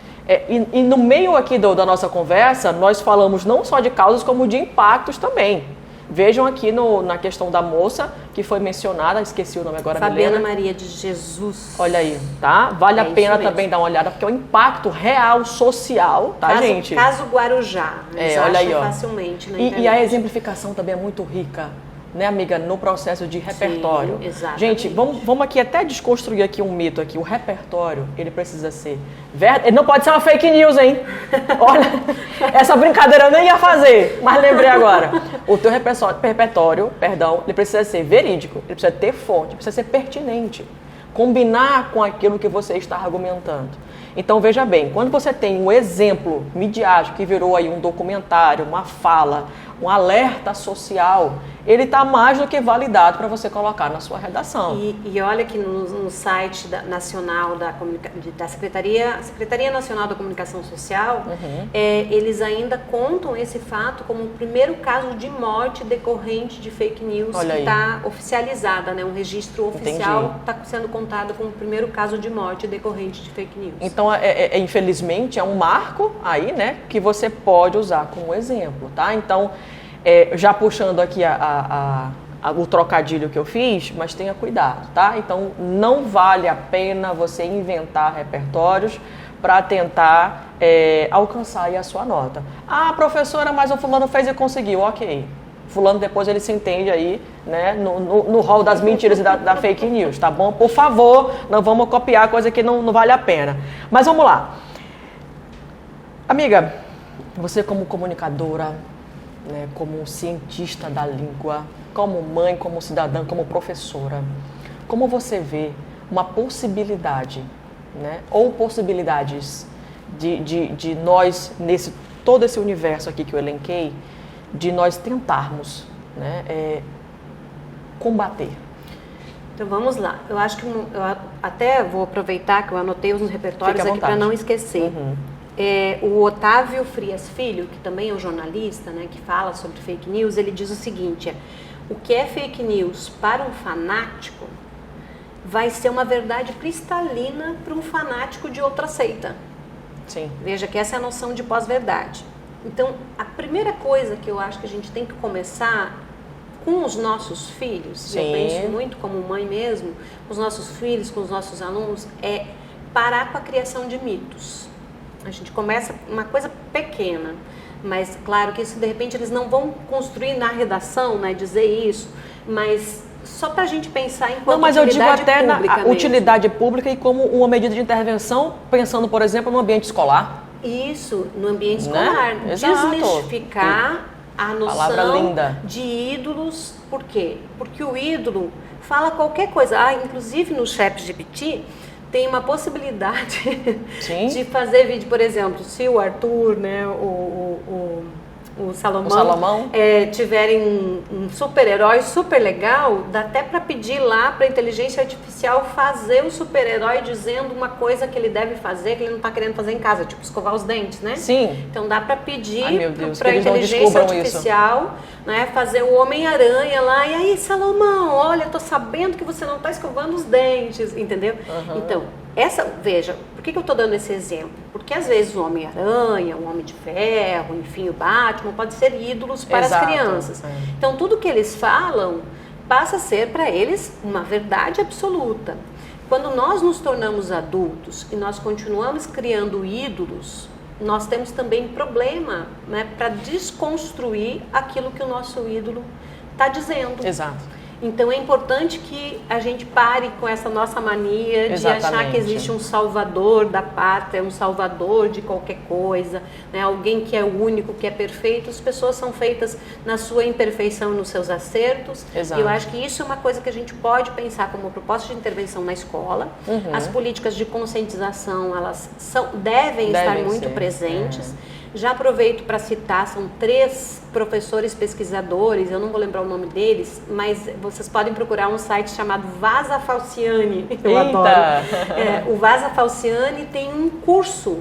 Speaker 1: e no meio aqui da nossa conversa, nós falamos não só de causas, como de impactos também. Vejam aqui na questão da moça que foi mencionada, esqueci o nome agora.
Speaker 2: Fabiana Maria de Jesus.
Speaker 1: Olha aí, tá? Vale a pena também dar uma olhada, porque é um impacto real, social, tá, gente?
Speaker 2: Caso Guarujá.
Speaker 1: Olha aí, ó.
Speaker 2: Facilmente na internet.
Speaker 1: E a exemplificação também é muito rica, né, amiga, no processo de repertório.
Speaker 2: Sim, exatamente.
Speaker 1: Gente, vamos aqui até desconstruir aqui um mito aqui. O repertório, ele precisa ser ele não pode ser uma fake news, hein? Olha, essa brincadeira eu nem ia fazer, mas lembrei agora. O teu repertório, ele precisa ser verídico, ele precisa ter fonte, precisa ser pertinente, combinar com aquilo que você está argumentando. Então, veja bem, quando você tem um exemplo midiático que virou aí um documentário, uma fala, um alerta social, ele está mais do que validado para você colocar na sua redação.
Speaker 2: E olha que no site nacional da Secretaria Nacional da Comunicação Social, eles ainda contam esse fato como o primeiro caso de morte decorrente de fake news. Olha que está oficializada, né? Um registro oficial está sendo contado como o primeiro caso de morte decorrente de fake news.
Speaker 1: Então, infelizmente, é um marco aí, né, que você pode usar como exemplo, tá? Então, já puxando aqui o trocadilho que eu fiz, mas tenha cuidado, tá? Então, não vale a pena você inventar repertórios para tentar alcançar aí a sua nota. Ah, professora, mas o fulano fez e conseguiu, ok. Fulano depois ele se entende aí, né, no rol das mentiras e da fake news, tá bom? Por favor, não vamos copiar coisa que não vale a pena. Mas vamos lá. Amiga, você como comunicadora, né, como cientista da língua, como mãe, como cidadã, como professora, como você vê uma possibilidade, né, ou possibilidades de nós, todo esse universo aqui que eu elenquei, de nós tentarmos, né, combater?
Speaker 2: Então vamos lá. Eu acho que eu até vou aproveitar que eu anotei os repertórios aqui para não esquecer. O Otávio Frias Filho, que também é um jornalista, né, que fala sobre fake news, ele diz o seguinte: o que é fake news para um fanático vai ser uma verdade cristalina para um fanático de outra seita.
Speaker 1: Sim.
Speaker 2: Veja que essa é a noção de pós-verdade. Então, a primeira coisa que eu acho que a gente tem que começar com os nossos filhos, Sim. eu penso muito como mãe mesmo, com os nossos filhos, com os nossos alunos, é parar com a criação de mitos. A gente começa uma coisa pequena, mas claro que isso de repente eles não vão construir na redação, né, dizer isso, mas só para a gente pensar em
Speaker 1: Não, mas eu digo até na utilidade pública e como uma medida de intervenção, pensando, por exemplo, no ambiente escolar.
Speaker 2: Isso, no ambiente escolar.
Speaker 1: Né?
Speaker 2: Desmistificar a noção
Speaker 1: linda.
Speaker 2: De ídolos. Por quê? Porque o ídolo fala qualquer coisa. Inclusive no ChatGPT tem uma possibilidade
Speaker 1: Sim.
Speaker 2: de fazer vídeo, por exemplo, se o Arthur, né, o Salomão tiverem um super-herói super legal, dá até para pedir lá para a inteligência artificial fazer o super-herói dizendo uma coisa que ele deve fazer, que ele não está querendo fazer em casa, tipo escovar os dentes, né?
Speaker 1: Sim.
Speaker 2: Então dá para pedir
Speaker 1: para
Speaker 2: a inteligência artificial, né, fazer o Homem-Aranha lá, e aí, Salomão, olha, eu tô sabendo que você não está escovando os dentes, entendeu? Então, veja, por que eu estou dando esse exemplo? Porque às vezes o Homem-Aranha, o Homem de Ferro, enfim, o Batman, pode ser ídolos para as crianças. Então, tudo que eles falam passa a ser para eles uma verdade absoluta. Quando nós nos tornamos adultos e nós continuamos criando ídolos, nós temos também problema, né, para desconstruir aquilo que o nosso ídolo está dizendo.
Speaker 1: Exato.
Speaker 2: Então é importante que a gente pare com essa nossa mania de achar que existe um salvador da pátria, um salvador de qualquer coisa, né? Alguém que é o único, que é perfeito. As pessoas são feitas na sua imperfeição e nos seus acertos.
Speaker 1: Exato.
Speaker 2: E eu acho que isso é uma coisa que a gente pode pensar como proposta de intervenção na escola. As políticas de conscientização, elas devem estar muito presentes. Já aproveito para citar, são 3 professores pesquisadores, eu não vou lembrar o nome deles, mas vocês podem procurar um site chamado Vaza Falciani, eu adoro. O Vaza Falciani tem um curso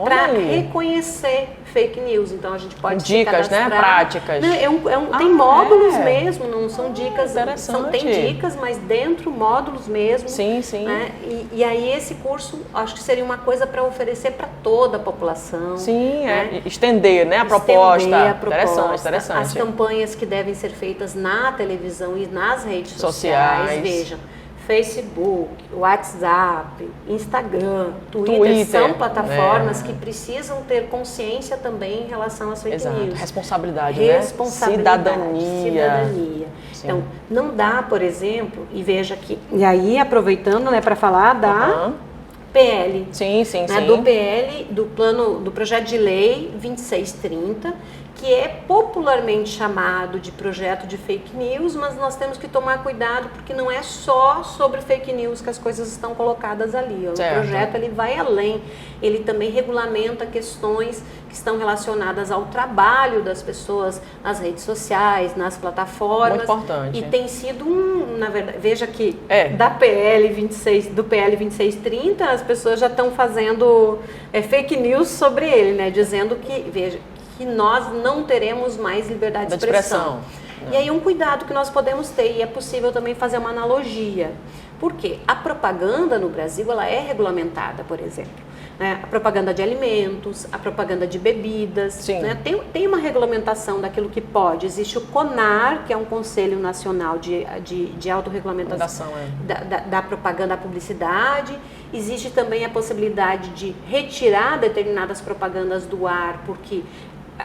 Speaker 2: para reconhecer fake news, então a gente pode
Speaker 1: dicas, né, práticas.
Speaker 2: Não, tem módulos mesmo, não são dicas, tem dicas, mas dentro módulos mesmo.
Speaker 1: Sim, sim.
Speaker 2: Né? E aí esse curso, acho que seria uma coisa para oferecer para toda a população.
Speaker 1: Sim,
Speaker 2: né?
Speaker 1: Estender, né, a proposta. Interessante.
Speaker 2: As campanhas que devem ser feitas na televisão e nas redes sociais. Vejam, Facebook, WhatsApp, Instagram, Twitter são plataformas que precisam ter consciência também em relação às fake news.
Speaker 1: Responsabilidade, né? Cidadania.
Speaker 2: Então, não dá, por exemplo, e veja que, e aí aproveitando, né, para falar da PL.
Speaker 1: Sim.
Speaker 2: Do PL, do projeto de lei 2630, que é popularmente chamado de projeto de fake news, mas nós temos que tomar cuidado porque não é só sobre fake news que as coisas estão colocadas ali. O projeto ele vai além, ele também regulamenta questões que estão relacionadas ao trabalho das pessoas nas redes sociais, nas plataformas.
Speaker 1: Muito importante.
Speaker 2: E tem sido na verdade, veja que do PL 2630, as pessoas já estão fazendo fake news sobre ele, né? Dizendo que nós não teremos mais liberdade de expressão. E aí um cuidado que nós podemos ter, e é possível também fazer uma analogia. Por quê? A propaganda no Brasil, ela é regulamentada, por exemplo. Né? A propaganda de alimentos, a propaganda de bebidas. Né? Tem uma regulamentação daquilo que pode. Existe o CONAR, que é um Conselho Nacional de Autorregulamentação da propaganda, da publicidade. Existe também a possibilidade de retirar determinadas propagandas do ar, porque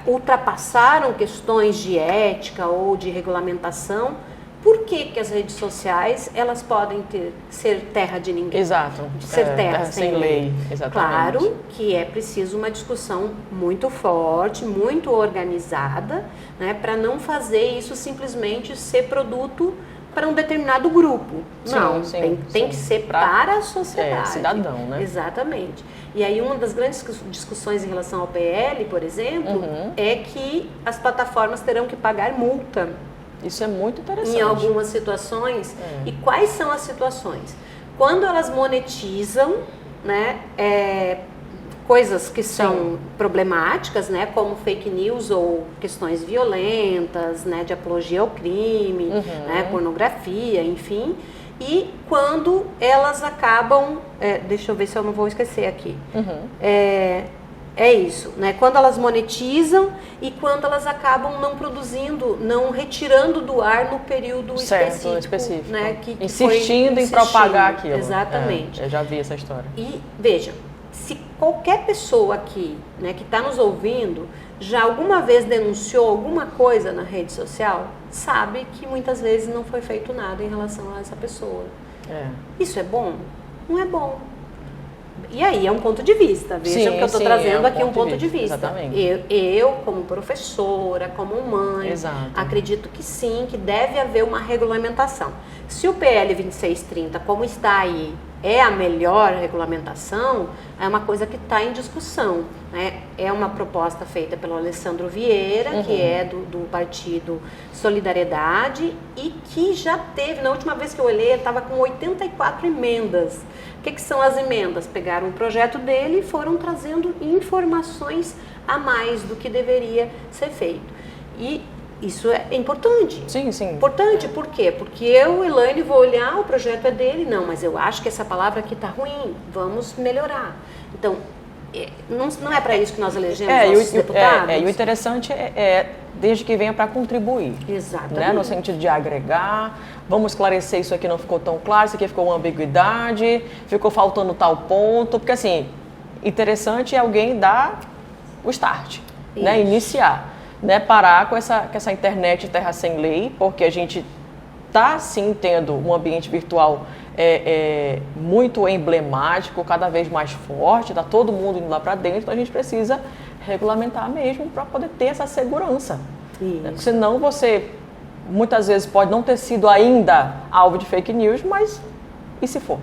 Speaker 2: ultrapassaram questões de ética ou de regulamentação. Por que as redes sociais elas podem ser terra de ninguém?
Speaker 1: Exato.
Speaker 2: Ser terra sem lei.
Speaker 1: Exatamente.
Speaker 2: Claro que é preciso uma discussão muito forte, muito organizada, né, para não fazer isso simplesmente ser produto para um determinado grupo. Não, tem que ser para a sociedade.
Speaker 1: Cidadão, né?
Speaker 2: Exatamente. E aí uma das grandes discussões em relação ao PL, por exemplo, é que as plataformas terão que pagar multa.
Speaker 1: Isso é muito interessante.
Speaker 2: Em algumas situações. E quais são as situações? Quando elas monetizam, né, coisas que são problemáticas, né, como fake news ou questões violentas, né, de apologia ao crime, né, pornografia, enfim. E quando elas acabam, deixa eu ver se eu não vou esquecer aqui, é isso, né? Quando elas monetizam e quando elas acabam não produzindo, não retirando do ar no período específico. Né? Que
Speaker 1: insistindo em propagar aquilo.
Speaker 2: Exatamente.
Speaker 1: Eu já vi essa história.
Speaker 2: E veja, se qualquer pessoa aqui, né, que está nos ouvindo, já alguma vez denunciou alguma coisa na rede social, sabe que muitas vezes não foi feito nada em relação a essa pessoa. Isso é bom? Não é bom. E aí é um ponto de vista, veja que eu estou trazendo aqui um ponto de vista.
Speaker 1: Exatamente.
Speaker 2: Eu, como professora, como mãe, acredito que sim, que deve haver uma regulamentação. Se o PL 2630, como está aí, é a melhor regulamentação, é uma coisa que está em discussão. Né? É uma proposta feita pelo Alessandro Vieira, que é do partido Solidariedade, e que já teve, na última vez que eu olhei, estava com 84 emendas. O que são as emendas? Pegaram o projeto dele e foram trazendo informações a mais do que deveria ser feito. E isso é importante.
Speaker 1: Sim.
Speaker 2: Importante, por quê? Porque eu, Elaine, vou olhar, o projeto é dele, não, mas eu acho que essa palavra aqui está ruim, vamos melhorar. Então, não é para isso que nós elegemos nossos deputados?
Speaker 1: E o interessante desde que venha para contribuir.
Speaker 2: Exatamente.
Speaker 1: Né? No sentido de agregar, vamos esclarecer isso aqui não ficou tão claro, isso aqui ficou uma ambiguidade, ficou faltando tal ponto, porque assim, interessante é alguém dar o start, né? Iniciar, né? Parar com essa internet terra sem lei, porque a gente está sim tendo um ambiente virtual muito emblemático, cada vez mais forte, está todo mundo indo lá para dentro, então a gente precisa regulamentar mesmo para poder ter essa segurança. Né? Senão você, muitas vezes, pode não ter sido ainda alvo de fake news, mas e se for?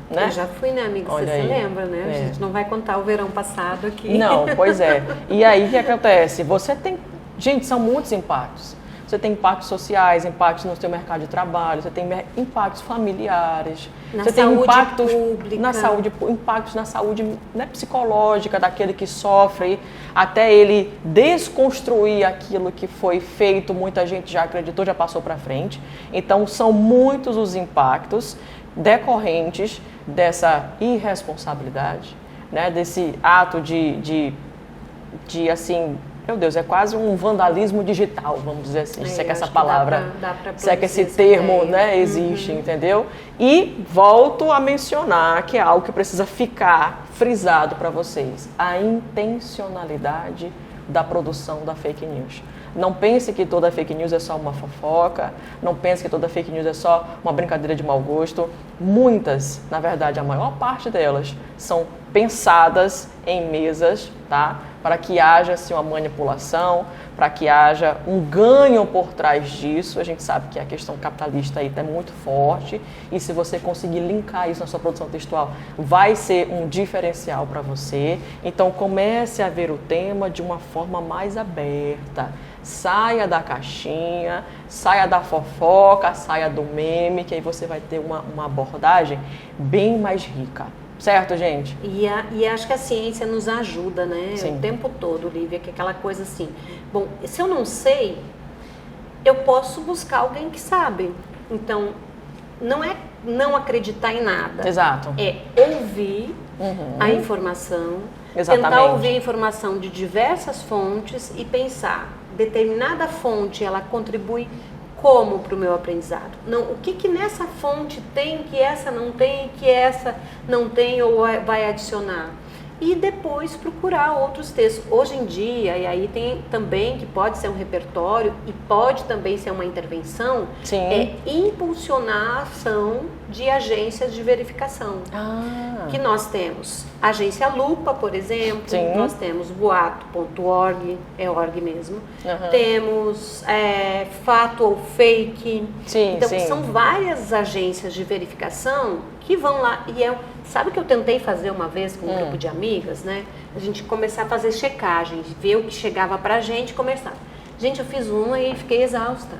Speaker 1: Né?
Speaker 2: Eu já fui, né, amiga? Você se lembra, né? A gente não vai contar o verão passado aqui.
Speaker 1: Não, pois é. E aí, o que acontece? Você tem... Gente, são muitos impactos. Você tem impactos sociais, impactos no seu mercado de trabalho, você tem impactos familiares, você tem impactos na saúde, impactos na saúde, né, psicológica daquele que sofre, até ele desconstruir aquilo que foi feito, muita gente já acreditou, já passou para frente. Então, são muitos os impactos decorrentes dessa irresponsabilidade, né, desse ato de assim... Meu Deus, é quase um vandalismo digital, vamos dizer assim, se é que essa palavra, se é que esse termo, né, existe, entendeu? E volto a mencionar que é algo que precisa ficar frisado para vocês, a intencionalidade da produção da fake news. Não pense que toda fake news é só uma fofoca, não pense que toda fake news é só uma brincadeira de mau gosto. Muitas, na verdade, a maior parte delas são pensadas em mesas, tá? Para que haja assim, uma manipulação, para que haja um ganho por trás disso. A gente sabe que a questão capitalista aí está muito forte e se você conseguir linkar isso na sua produção textual, vai ser um diferencial para você. Então comece a ver o tema de uma forma mais aberta. Saia da caixinha, saia da fofoca, saia do meme, que aí você vai ter uma abordagem bem mais rica. Certo, gente?
Speaker 2: E acho que a ciência nos ajuda, né?
Speaker 1: Sim.
Speaker 2: O tempo todo, Lívia, que é aquela coisa assim. Bom, se eu não sei, eu posso buscar alguém que sabe. Então, não é não acreditar em nada.
Speaker 1: Exato.
Speaker 2: É ouvir a informação,
Speaker 1: Exatamente.
Speaker 2: tentar ouvir a informação de diversas fontes e pensar, determinada fonte, ela contribui como para o meu aprendizado? Não, o que nessa fonte tem que essa não tem, que essa não tem ou vai adicionar? E depois procurar outros textos. Hoje em dia, e aí tem também que pode ser um repertório e pode também ser uma intervenção, é impulsionar a ação de agências de verificação. Que nós temos Agência Lupa, por exemplo, nós temos boato.org, é org mesmo, temos Fato ou Fake, então são várias agências de verificação que vão lá, sabe o que eu tentei fazer uma vez com um grupo de amigas, né? A gente começar a fazer checagem, ver o que chegava pra gente e começar. Gente, eu fiz uma e fiquei exausta,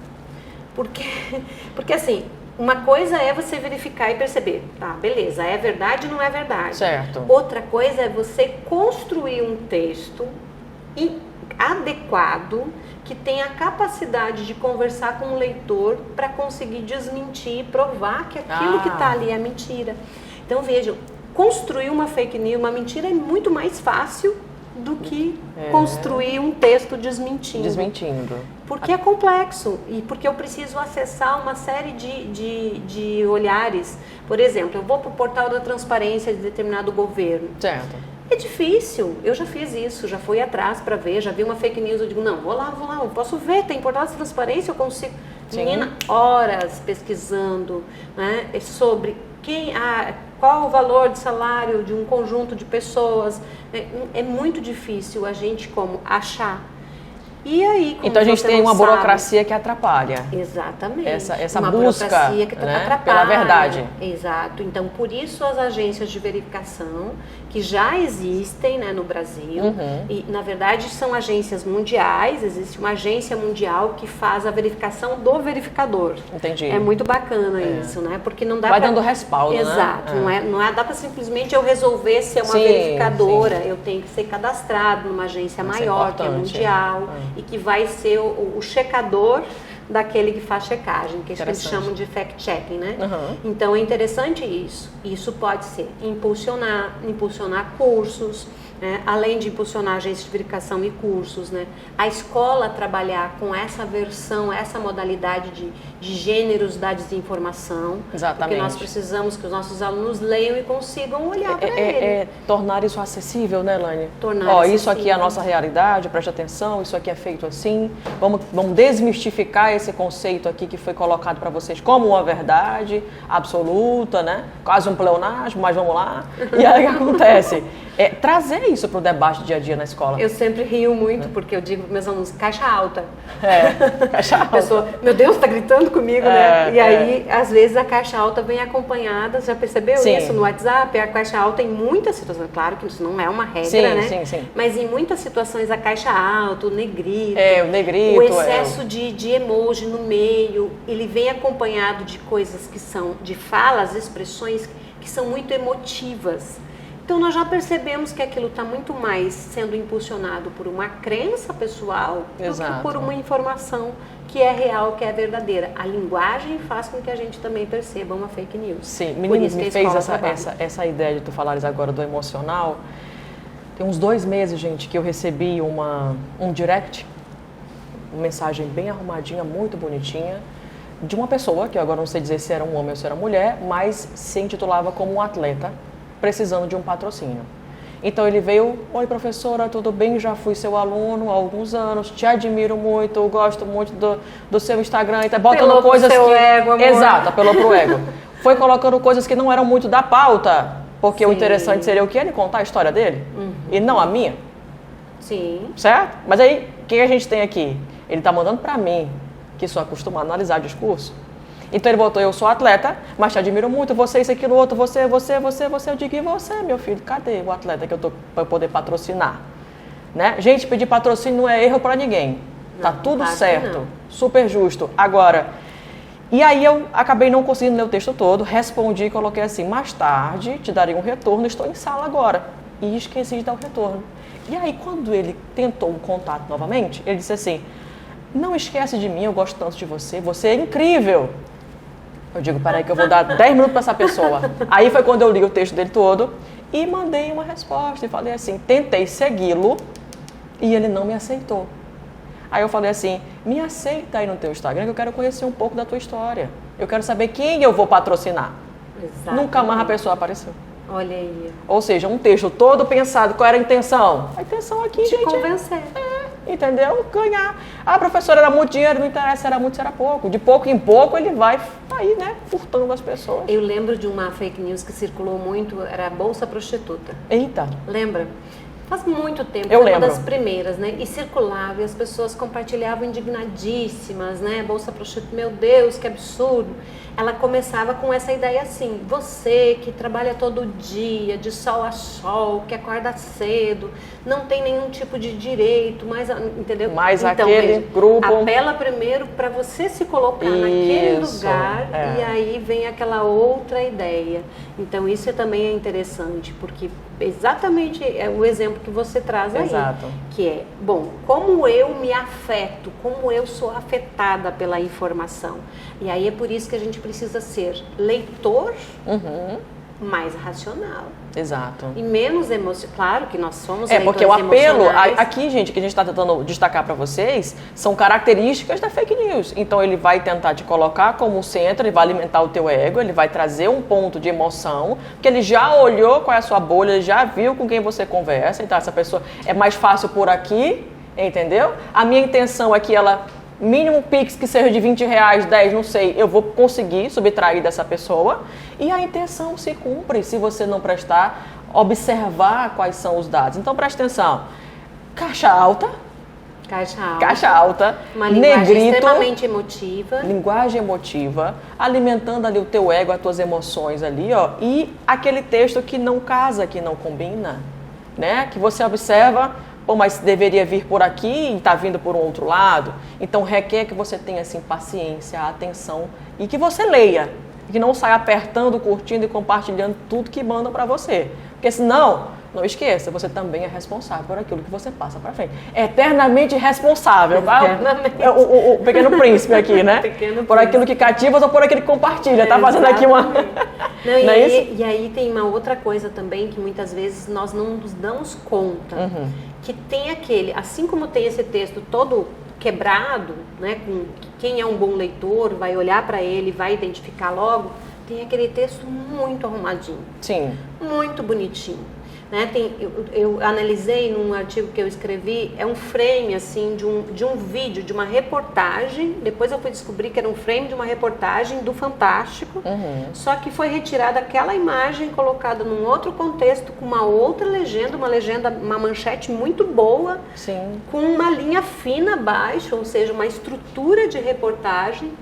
Speaker 2: porque assim, uma coisa é você verificar e perceber, tá, beleza, é verdade ou não é verdade.
Speaker 1: Certo.
Speaker 2: Outra coisa é você construir um texto adequado, que tenha a capacidade de conversar com o leitor para conseguir desmentir e provar que aquilo que está ali é mentira. Então vejam, construir uma fake news, uma mentira é muito mais fácil do que construir um texto desmentindo. Porque é complexo e porque eu preciso acessar uma série de olhares. Por exemplo, eu vou para o portal da transparência de determinado governo.
Speaker 1: Certo.
Speaker 2: É difícil, eu já fiz isso, já fui atrás para ver, já vi uma fake news, eu digo, não, vou lá, eu posso ver, tem portal de transparência, eu consigo. Menina, horas pesquisando, né, sobre qual o valor de salário de um conjunto de pessoas. É muito difícil a gente como achar. E aí,
Speaker 1: então a gente tem uma burocracia que atrapalha.
Speaker 2: Exatamente.
Speaker 1: Essa
Speaker 2: uma
Speaker 1: busca,
Speaker 2: burocracia que atrapalha.
Speaker 1: Pela verdade.
Speaker 2: Exato. Então, por isso as agências de verificação que já existem, né, no Brasil, e na verdade são agências mundiais, existe uma agência mundial que faz a verificação do verificador.
Speaker 1: Entendi.
Speaker 2: É muito bacana isso, né? Porque não dá
Speaker 1: Vai dando respaldo,
Speaker 2: Exato. Né? Não dá para simplesmente eu resolver ser uma verificadora, eu tenho que ser cadastrado numa agência maior, que é mundial, e que vai ser o checador daquele que faz checagem, que eles chamam de fact-checking, né? Então, é interessante isso. Isso pode ser impulsionar cursos, né? Além de impulsionar agências de verificação e cursos, né? A escola trabalhar com essa versão, essa modalidade de gêneros da desinformação.
Speaker 1: Exatamente.
Speaker 2: Porque nós precisamos que os nossos alunos leiam e consigam olhar para ele.
Speaker 1: Tornar isso acessível, né, Elaine?
Speaker 2: Tornar
Speaker 1: isso aqui é a nossa realidade, preste atenção, isso aqui é feito assim. Vamos desmistificar esse conceito aqui que foi colocado para vocês como uma verdade absoluta, né? Quase um pleonasmo, mas vamos lá. E aí o que acontece? Trazer isso para o debate dia a dia na escola.
Speaker 2: Eu sempre rio muito, porque eu digo para meus alunos, caixa alta.
Speaker 1: Caixa alta.
Speaker 2: A pessoa, meu Deus, está gritando comigo, né? E aí, às vezes, a caixa alta vem acompanhada, você já percebeu isso no WhatsApp? A caixa alta em muitas situações, claro que isso não é uma regra, né?
Speaker 1: Sim.
Speaker 2: Mas em muitas situações, a caixa alta, o negrito,
Speaker 1: o
Speaker 2: excesso de emoji no meio, ele vem acompanhado de coisas que são, de falas, expressões que são muito emotivas. Então, nós já percebemos que aquilo está muito mais sendo impulsionado por uma crença pessoal do que por uma informação que é real, que é verdadeira. A linguagem faz com que a gente também perceba uma fake news.
Speaker 1: Sim, me fez essa ideia de tu falares agora do emocional. Tem uns 2 meses, gente, que eu recebi um direct, uma mensagem bem arrumadinha, muito bonitinha, de uma pessoa, que eu agora não sei dizer se era um homem ou se era mulher, mas se intitulava como um atleta, precisando de um patrocínio. Então ele veio, oi professora, tudo bem? Já fui seu aluno há alguns anos, te admiro muito, gosto muito do seu Instagram, e tá botando coisas
Speaker 2: que... ego, amor.
Speaker 1: Exato, apelou pro ego. Foi colocando coisas que não eram muito da pauta, porque o interessante seria o que? Ele contar a história dele, e não a minha.
Speaker 2: Sim.
Speaker 1: Certo? Mas aí, o que a gente tem aqui? Ele tá mandando para mim, que sou acostumado a analisar discurso. Então ele botou, eu sou atleta, mas te admiro muito, você, isso, aquilo, outro, você. Eu digo, e você, meu filho, cadê o atleta que eu tô para poder patrocinar? Né? Gente, pedir patrocínio não é erro para ninguém. Tá tudo certo, super justo. Agora, e aí eu acabei não conseguindo ler o texto todo, respondi e coloquei assim, mais tarde te darei um retorno, estou em sala agora. E esqueci de dar o retorno. E aí quando ele tentou um contato novamente, ele disse assim, não esquece de mim, eu gosto tanto de você, você é incrível. Eu digo, peraí que eu vou dar 10 minutos para essa pessoa. Aí foi quando eu li o texto dele todo e mandei uma resposta e falei assim, tentei segui-lo e ele não me aceitou. Aí eu falei assim, me aceita aí no teu Instagram que eu quero conhecer um pouco da tua história. Eu quero saber quem eu vou patrocinar.
Speaker 2: Exatamente.
Speaker 1: Nunca mais a pessoa apareceu.
Speaker 2: Olha aí.
Speaker 1: Ou seja, um texto todo pensado, qual era a intenção? A intenção aqui, gente,
Speaker 2: convencer.
Speaker 1: Entendeu? Ganhar. Ah, professora, era muito dinheiro, não interessa, era muito, se era pouco. De pouco em pouco ele vai aí, né, furtando as pessoas.
Speaker 2: Eu lembro de uma fake news que circulou muito, era a Bolsa Prostituta.
Speaker 1: Eita.
Speaker 2: Lembra? Faz muito tempo,
Speaker 1: eu
Speaker 2: foi
Speaker 1: lembro.
Speaker 2: Uma das primeiras, né? E circulava, e as pessoas compartilhavam indignadíssimas, né? Bolsa Prostituta, meu Deus, que absurdo. Ela começava com essa ideia assim, você que trabalha todo dia, de sol a sol, que acorda cedo, não tem nenhum tipo de direito, mas, entendeu?
Speaker 1: Mas então, aquele grupo...
Speaker 2: Apela primeiro para você se colocar naquele lugar e aí vem aquela outra ideia. Então isso também é interessante, porque exatamente é o exemplo que você traz aí.
Speaker 1: Exato.
Speaker 2: Que é, bom, como eu me afeto, como eu sou afetada pela informação. E aí é por isso que a gente precisa ser leitor, mais racional.
Speaker 1: Exato.
Speaker 2: E menos emocional. Claro que nós somos
Speaker 1: leitores porque o apelo,
Speaker 2: emocionais.
Speaker 1: aqui, gente, que a gente está tentando destacar para vocês, são características da fake news. Então ele vai tentar te colocar como centro, ele vai alimentar o teu ego, ele vai trazer um ponto de emoção, porque ele já olhou qual é a sua bolha, ele já viu com quem você conversa, então essa pessoa é mais fácil por aqui, entendeu? A minha intenção é que ela... mínimo Pix que seja de 20 reais, 10, não sei, eu vou conseguir subtrair dessa pessoa. E a intenção se cumpre se você não prestar, observar quais são os dados. Então, presta atenção. Caixa alta.
Speaker 2: Uma linguagem negrito, extremamente emotiva.
Speaker 1: Linguagem emotiva, alimentando ali o teu ego, as tuas emoções ali, ó. E aquele texto que não casa, que não combina, né? Que você observa... Pô, mas deveria vir por aqui e está vindo por um outro lado. Então requer que você tenha assim, paciência, atenção e que você leia. Que não saia apertando, curtindo e compartilhando tudo que mandam para você. Porque senão não esqueça, você também é responsável por aquilo que você passa para frente. Eternamente responsável.
Speaker 2: Eternamente.
Speaker 1: O Pequeno Príncipe aqui, né?
Speaker 2: Pequeno
Speaker 1: por aquilo que cativas ou por aquilo que compartilha. Tá fazendo aqui uma...
Speaker 2: Não,
Speaker 1: não é isso?
Speaker 2: E aí tem uma outra coisa também que muitas vezes nós não nos damos conta. Que tem aquele, assim como tem esse texto todo quebrado, né, com quem é um bom leitor vai olhar para ele, vai identificar logo, tem aquele texto muito arrumadinho.
Speaker 1: Sim.
Speaker 2: Muito bonitinho. Né? Eu analisei num artigo que eu escrevi, é um frame assim de um vídeo, de uma reportagem, depois eu fui descobrir que era um frame de uma reportagem do Fantástico, só que foi retirada aquela imagem colocada num outro contexto com uma outra legenda, uma manchete muito boa,
Speaker 1: Sim.
Speaker 2: com uma linha fina abaixo, ou seja, uma estrutura de reportagem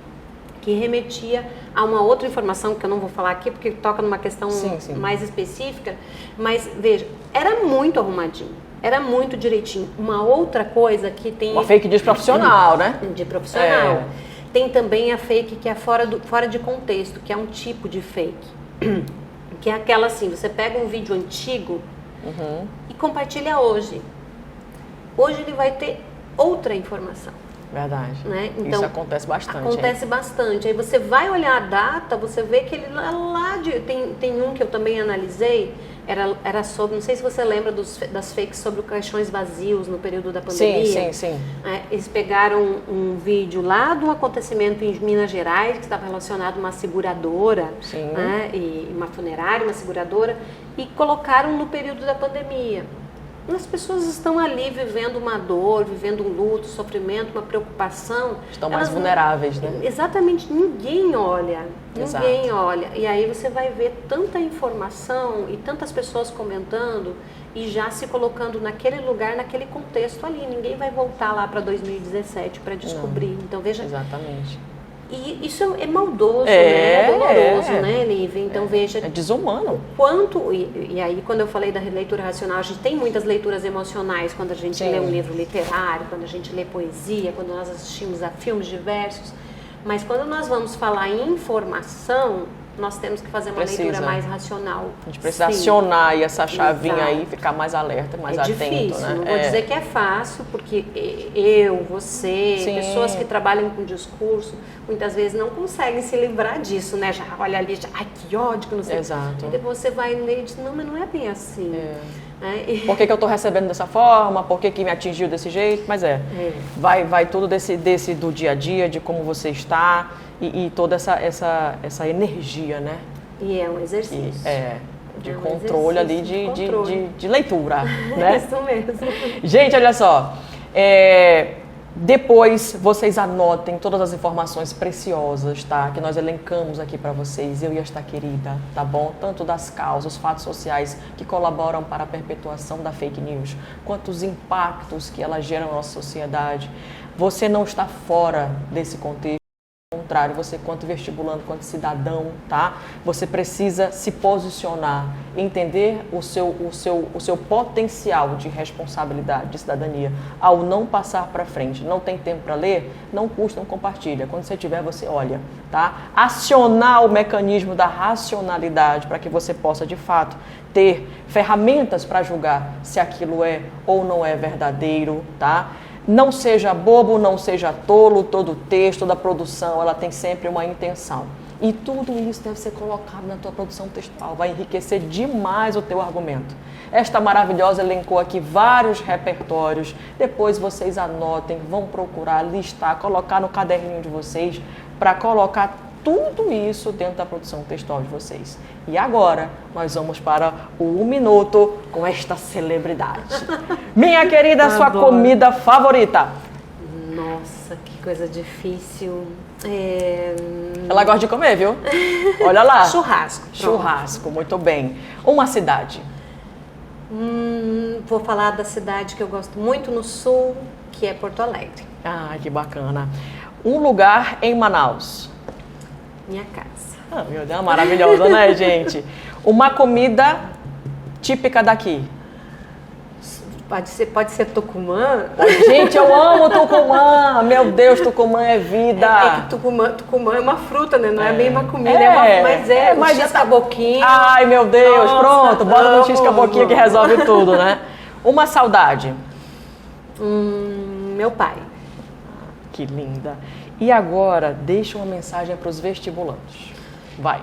Speaker 2: que remetia a uma outra informação que eu não vou falar aqui porque toca numa questão mais específica, mas veja, era muito arrumadinho, era muito direitinho. Uma outra coisa que tem...
Speaker 1: Uma fake news profissional, né?
Speaker 2: De profissional. Tem também a fake que é fora de contexto, que é um tipo de fake, que é aquela assim, você pega um vídeo antigo e compartilha hoje. Hoje ele vai ter outra informação.
Speaker 1: Verdade.
Speaker 2: Né? Então,
Speaker 1: isso acontece bastante.
Speaker 2: Acontece bastante. Aí você vai olhar a data, você vê que ele tem um que eu também analisei, era sobre, não sei se você lembra das fakes sobre os caixões vazios no período da pandemia.
Speaker 1: Sim.
Speaker 2: Eles pegaram um vídeo lá do acontecimento em Minas Gerais, que estava relacionado a uma seguradora, né? E uma funerária, uma seguradora, e colocaram no período da pandemia. As pessoas estão ali vivendo uma dor, vivendo um luto, sofrimento, uma preocupação.
Speaker 1: Estão mais vulneráveis, né?
Speaker 2: Exatamente, ninguém olha. Ninguém olha. E aí você vai ver tanta informação e tantas pessoas comentando e já se colocando naquele lugar, naquele contexto ali. Ninguém vai voltar lá para 2017 para descobrir. Não. Então veja.
Speaker 1: Exatamente.
Speaker 2: E isso é maldoso, né? É doloroso, né, Lívia? Então veja...
Speaker 1: É desumano.
Speaker 2: Quanto... E aí, quando eu falei da leitura racional, a gente tem muitas leituras emocionais quando a gente lê um livro literário, quando a gente lê poesia, quando nós assistimos a filmes diversos. Mas quando nós vamos falar em informação, nós temos que fazer uma leitura mais racional.
Speaker 1: A gente precisa acionar aí essa chavinha aí e ficar mais alerta, mais atento.
Speaker 2: É difícil,
Speaker 1: né?
Speaker 2: Não vou dizer que é fácil, porque eu, você, pessoas que trabalham com discurso, muitas vezes não conseguem se livrar disso, né? Já olha ali, ai, que ódio, que não sei.
Speaker 1: Exato.
Speaker 2: E depois você vai ler e diz, não, mas não é bem assim.
Speaker 1: Por que eu estou recebendo dessa forma? Por que me atingiu desse jeito? Mas vai tudo desse do dia a dia, de como você está e toda essa energia, né?
Speaker 2: E é um exercício.
Speaker 1: De controle ali, de leitura, né?
Speaker 2: Isso mesmo.
Speaker 1: Gente, olha só, depois vocês anotem todas as informações preciosas, tá? Que nós elencamos aqui para vocês, eu e esta querida, tá bom? Tanto das causas, os fatos sociais que colaboram para a perpetuação da fake news, quanto os impactos que ela gera na nossa sociedade. Você não está fora desse contexto. Ao contrário, você quanto vestibulando, quanto cidadão, tá? Você precisa se posicionar, entender o seu potencial de responsabilidade, de cidadania, ao não passar para frente. Não tem tempo para ler? Não custa, não compartilha. Quando você tiver, você olha, tá? Acionar o mecanismo da racionalidade para que você possa, de fato, ter ferramentas para julgar se aquilo é ou não é verdadeiro, tá? Não seja bobo, não seja tolo, todo texto, toda produção, ela tem sempre uma intenção. E tudo isso deve ser colocado na tua produção textual, vai enriquecer demais o teu argumento. Esta maravilhosa elencou aqui vários repertórios, depois vocês anotem, vão procurar, listar, colocar no caderninho de vocês, para colocar tudo isso dentro da produção textual de vocês. E agora, nós vamos para o 1 minuto com esta celebridade. Minha querida, sua comida favorita?
Speaker 2: Nossa, que coisa difícil.
Speaker 1: Ela gosta de comer, viu? Olha lá.
Speaker 2: Churrasco.
Speaker 1: Churrasco, muito bem. Uma cidade?
Speaker 2: Vou falar da cidade que eu gosto muito no sul, que é Porto Alegre.
Speaker 1: Ah, que bacana. Um lugar em Manaus?
Speaker 2: Minha casa.
Speaker 1: Ah, meu Deus, maravilhosa, né, gente? Uma comida típica daqui?
Speaker 2: Pode ser Tucumã?
Speaker 1: Gente, eu amo Tucumã! Meu Deus, Tucumã é vida!
Speaker 2: É que Tucumã é uma fruta, né? Não é bem uma comida, mas
Speaker 1: já tá
Speaker 2: X-Caboquinho.
Speaker 1: Ai, meu Deus,
Speaker 2: Nossa,
Speaker 1: pronto, bora no
Speaker 2: amo.
Speaker 1: X-Caboquinho que resolve tudo, né? Uma saudade.
Speaker 2: Meu pai.
Speaker 1: Que linda. E agora, deixa uma mensagem para os vestibulandos. Vai.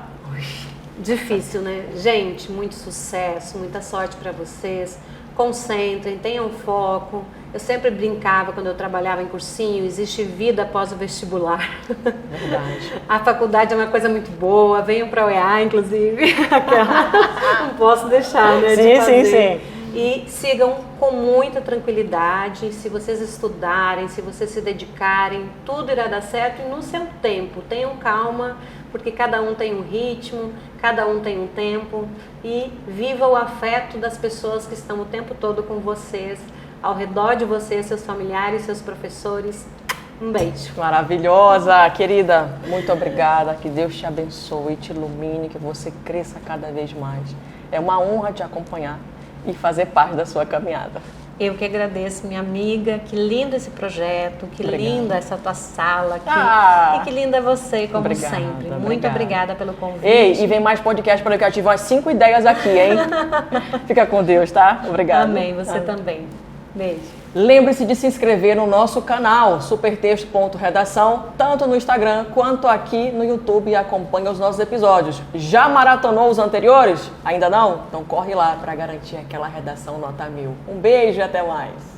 Speaker 2: Difícil, né? Gente, muito sucesso, muita sorte para vocês. Concentrem, tenham foco. Eu sempre brincava quando eu trabalhava em cursinho, existe vida após o vestibular.
Speaker 1: Verdade.
Speaker 2: A faculdade é uma coisa muito boa, venham para a UEA, inclusive. Não posso deixar, né? de fazer.
Speaker 1: Sim.
Speaker 2: E sigam com muita tranquilidade. Se vocês estudarem, se vocês se dedicarem, tudo irá dar certo e no seu tempo. Tenham calma, porque cada um tem um ritmo, cada um tem um tempo. E viva o afeto das pessoas que estão o tempo todo com vocês, ao redor de vocês, seus familiares, seus professores. Um beijo.
Speaker 1: Maravilhosa, querida. Muito obrigada. Que Deus te abençoe, te ilumine, que você cresça cada vez mais. É uma honra te acompanhar e fazer parte da sua caminhada.
Speaker 2: Eu que agradeço, minha amiga. Que lindo esse projeto, que
Speaker 1: Obrigada.
Speaker 2: linda essa tua sala aqui.
Speaker 1: Ah,
Speaker 2: E que linda você, como
Speaker 1: obrigada,
Speaker 2: sempre. Muito
Speaker 1: obrigada.
Speaker 2: obrigada pelo convite.
Speaker 1: Ei, e vem mais podcast para que eu tive umas 5 ideias aqui, hein? Fica com Deus, tá? Obrigada.
Speaker 2: Amém, você também. Beijo.
Speaker 1: Lembre-se de se inscrever no nosso canal, supertexto.redação, tanto no Instagram quanto aqui no YouTube, e acompanhe os nossos episódios. Já maratonou os anteriores? Ainda não? Então corre lá para garantir aquela redação nota 1000. Um beijo e até mais.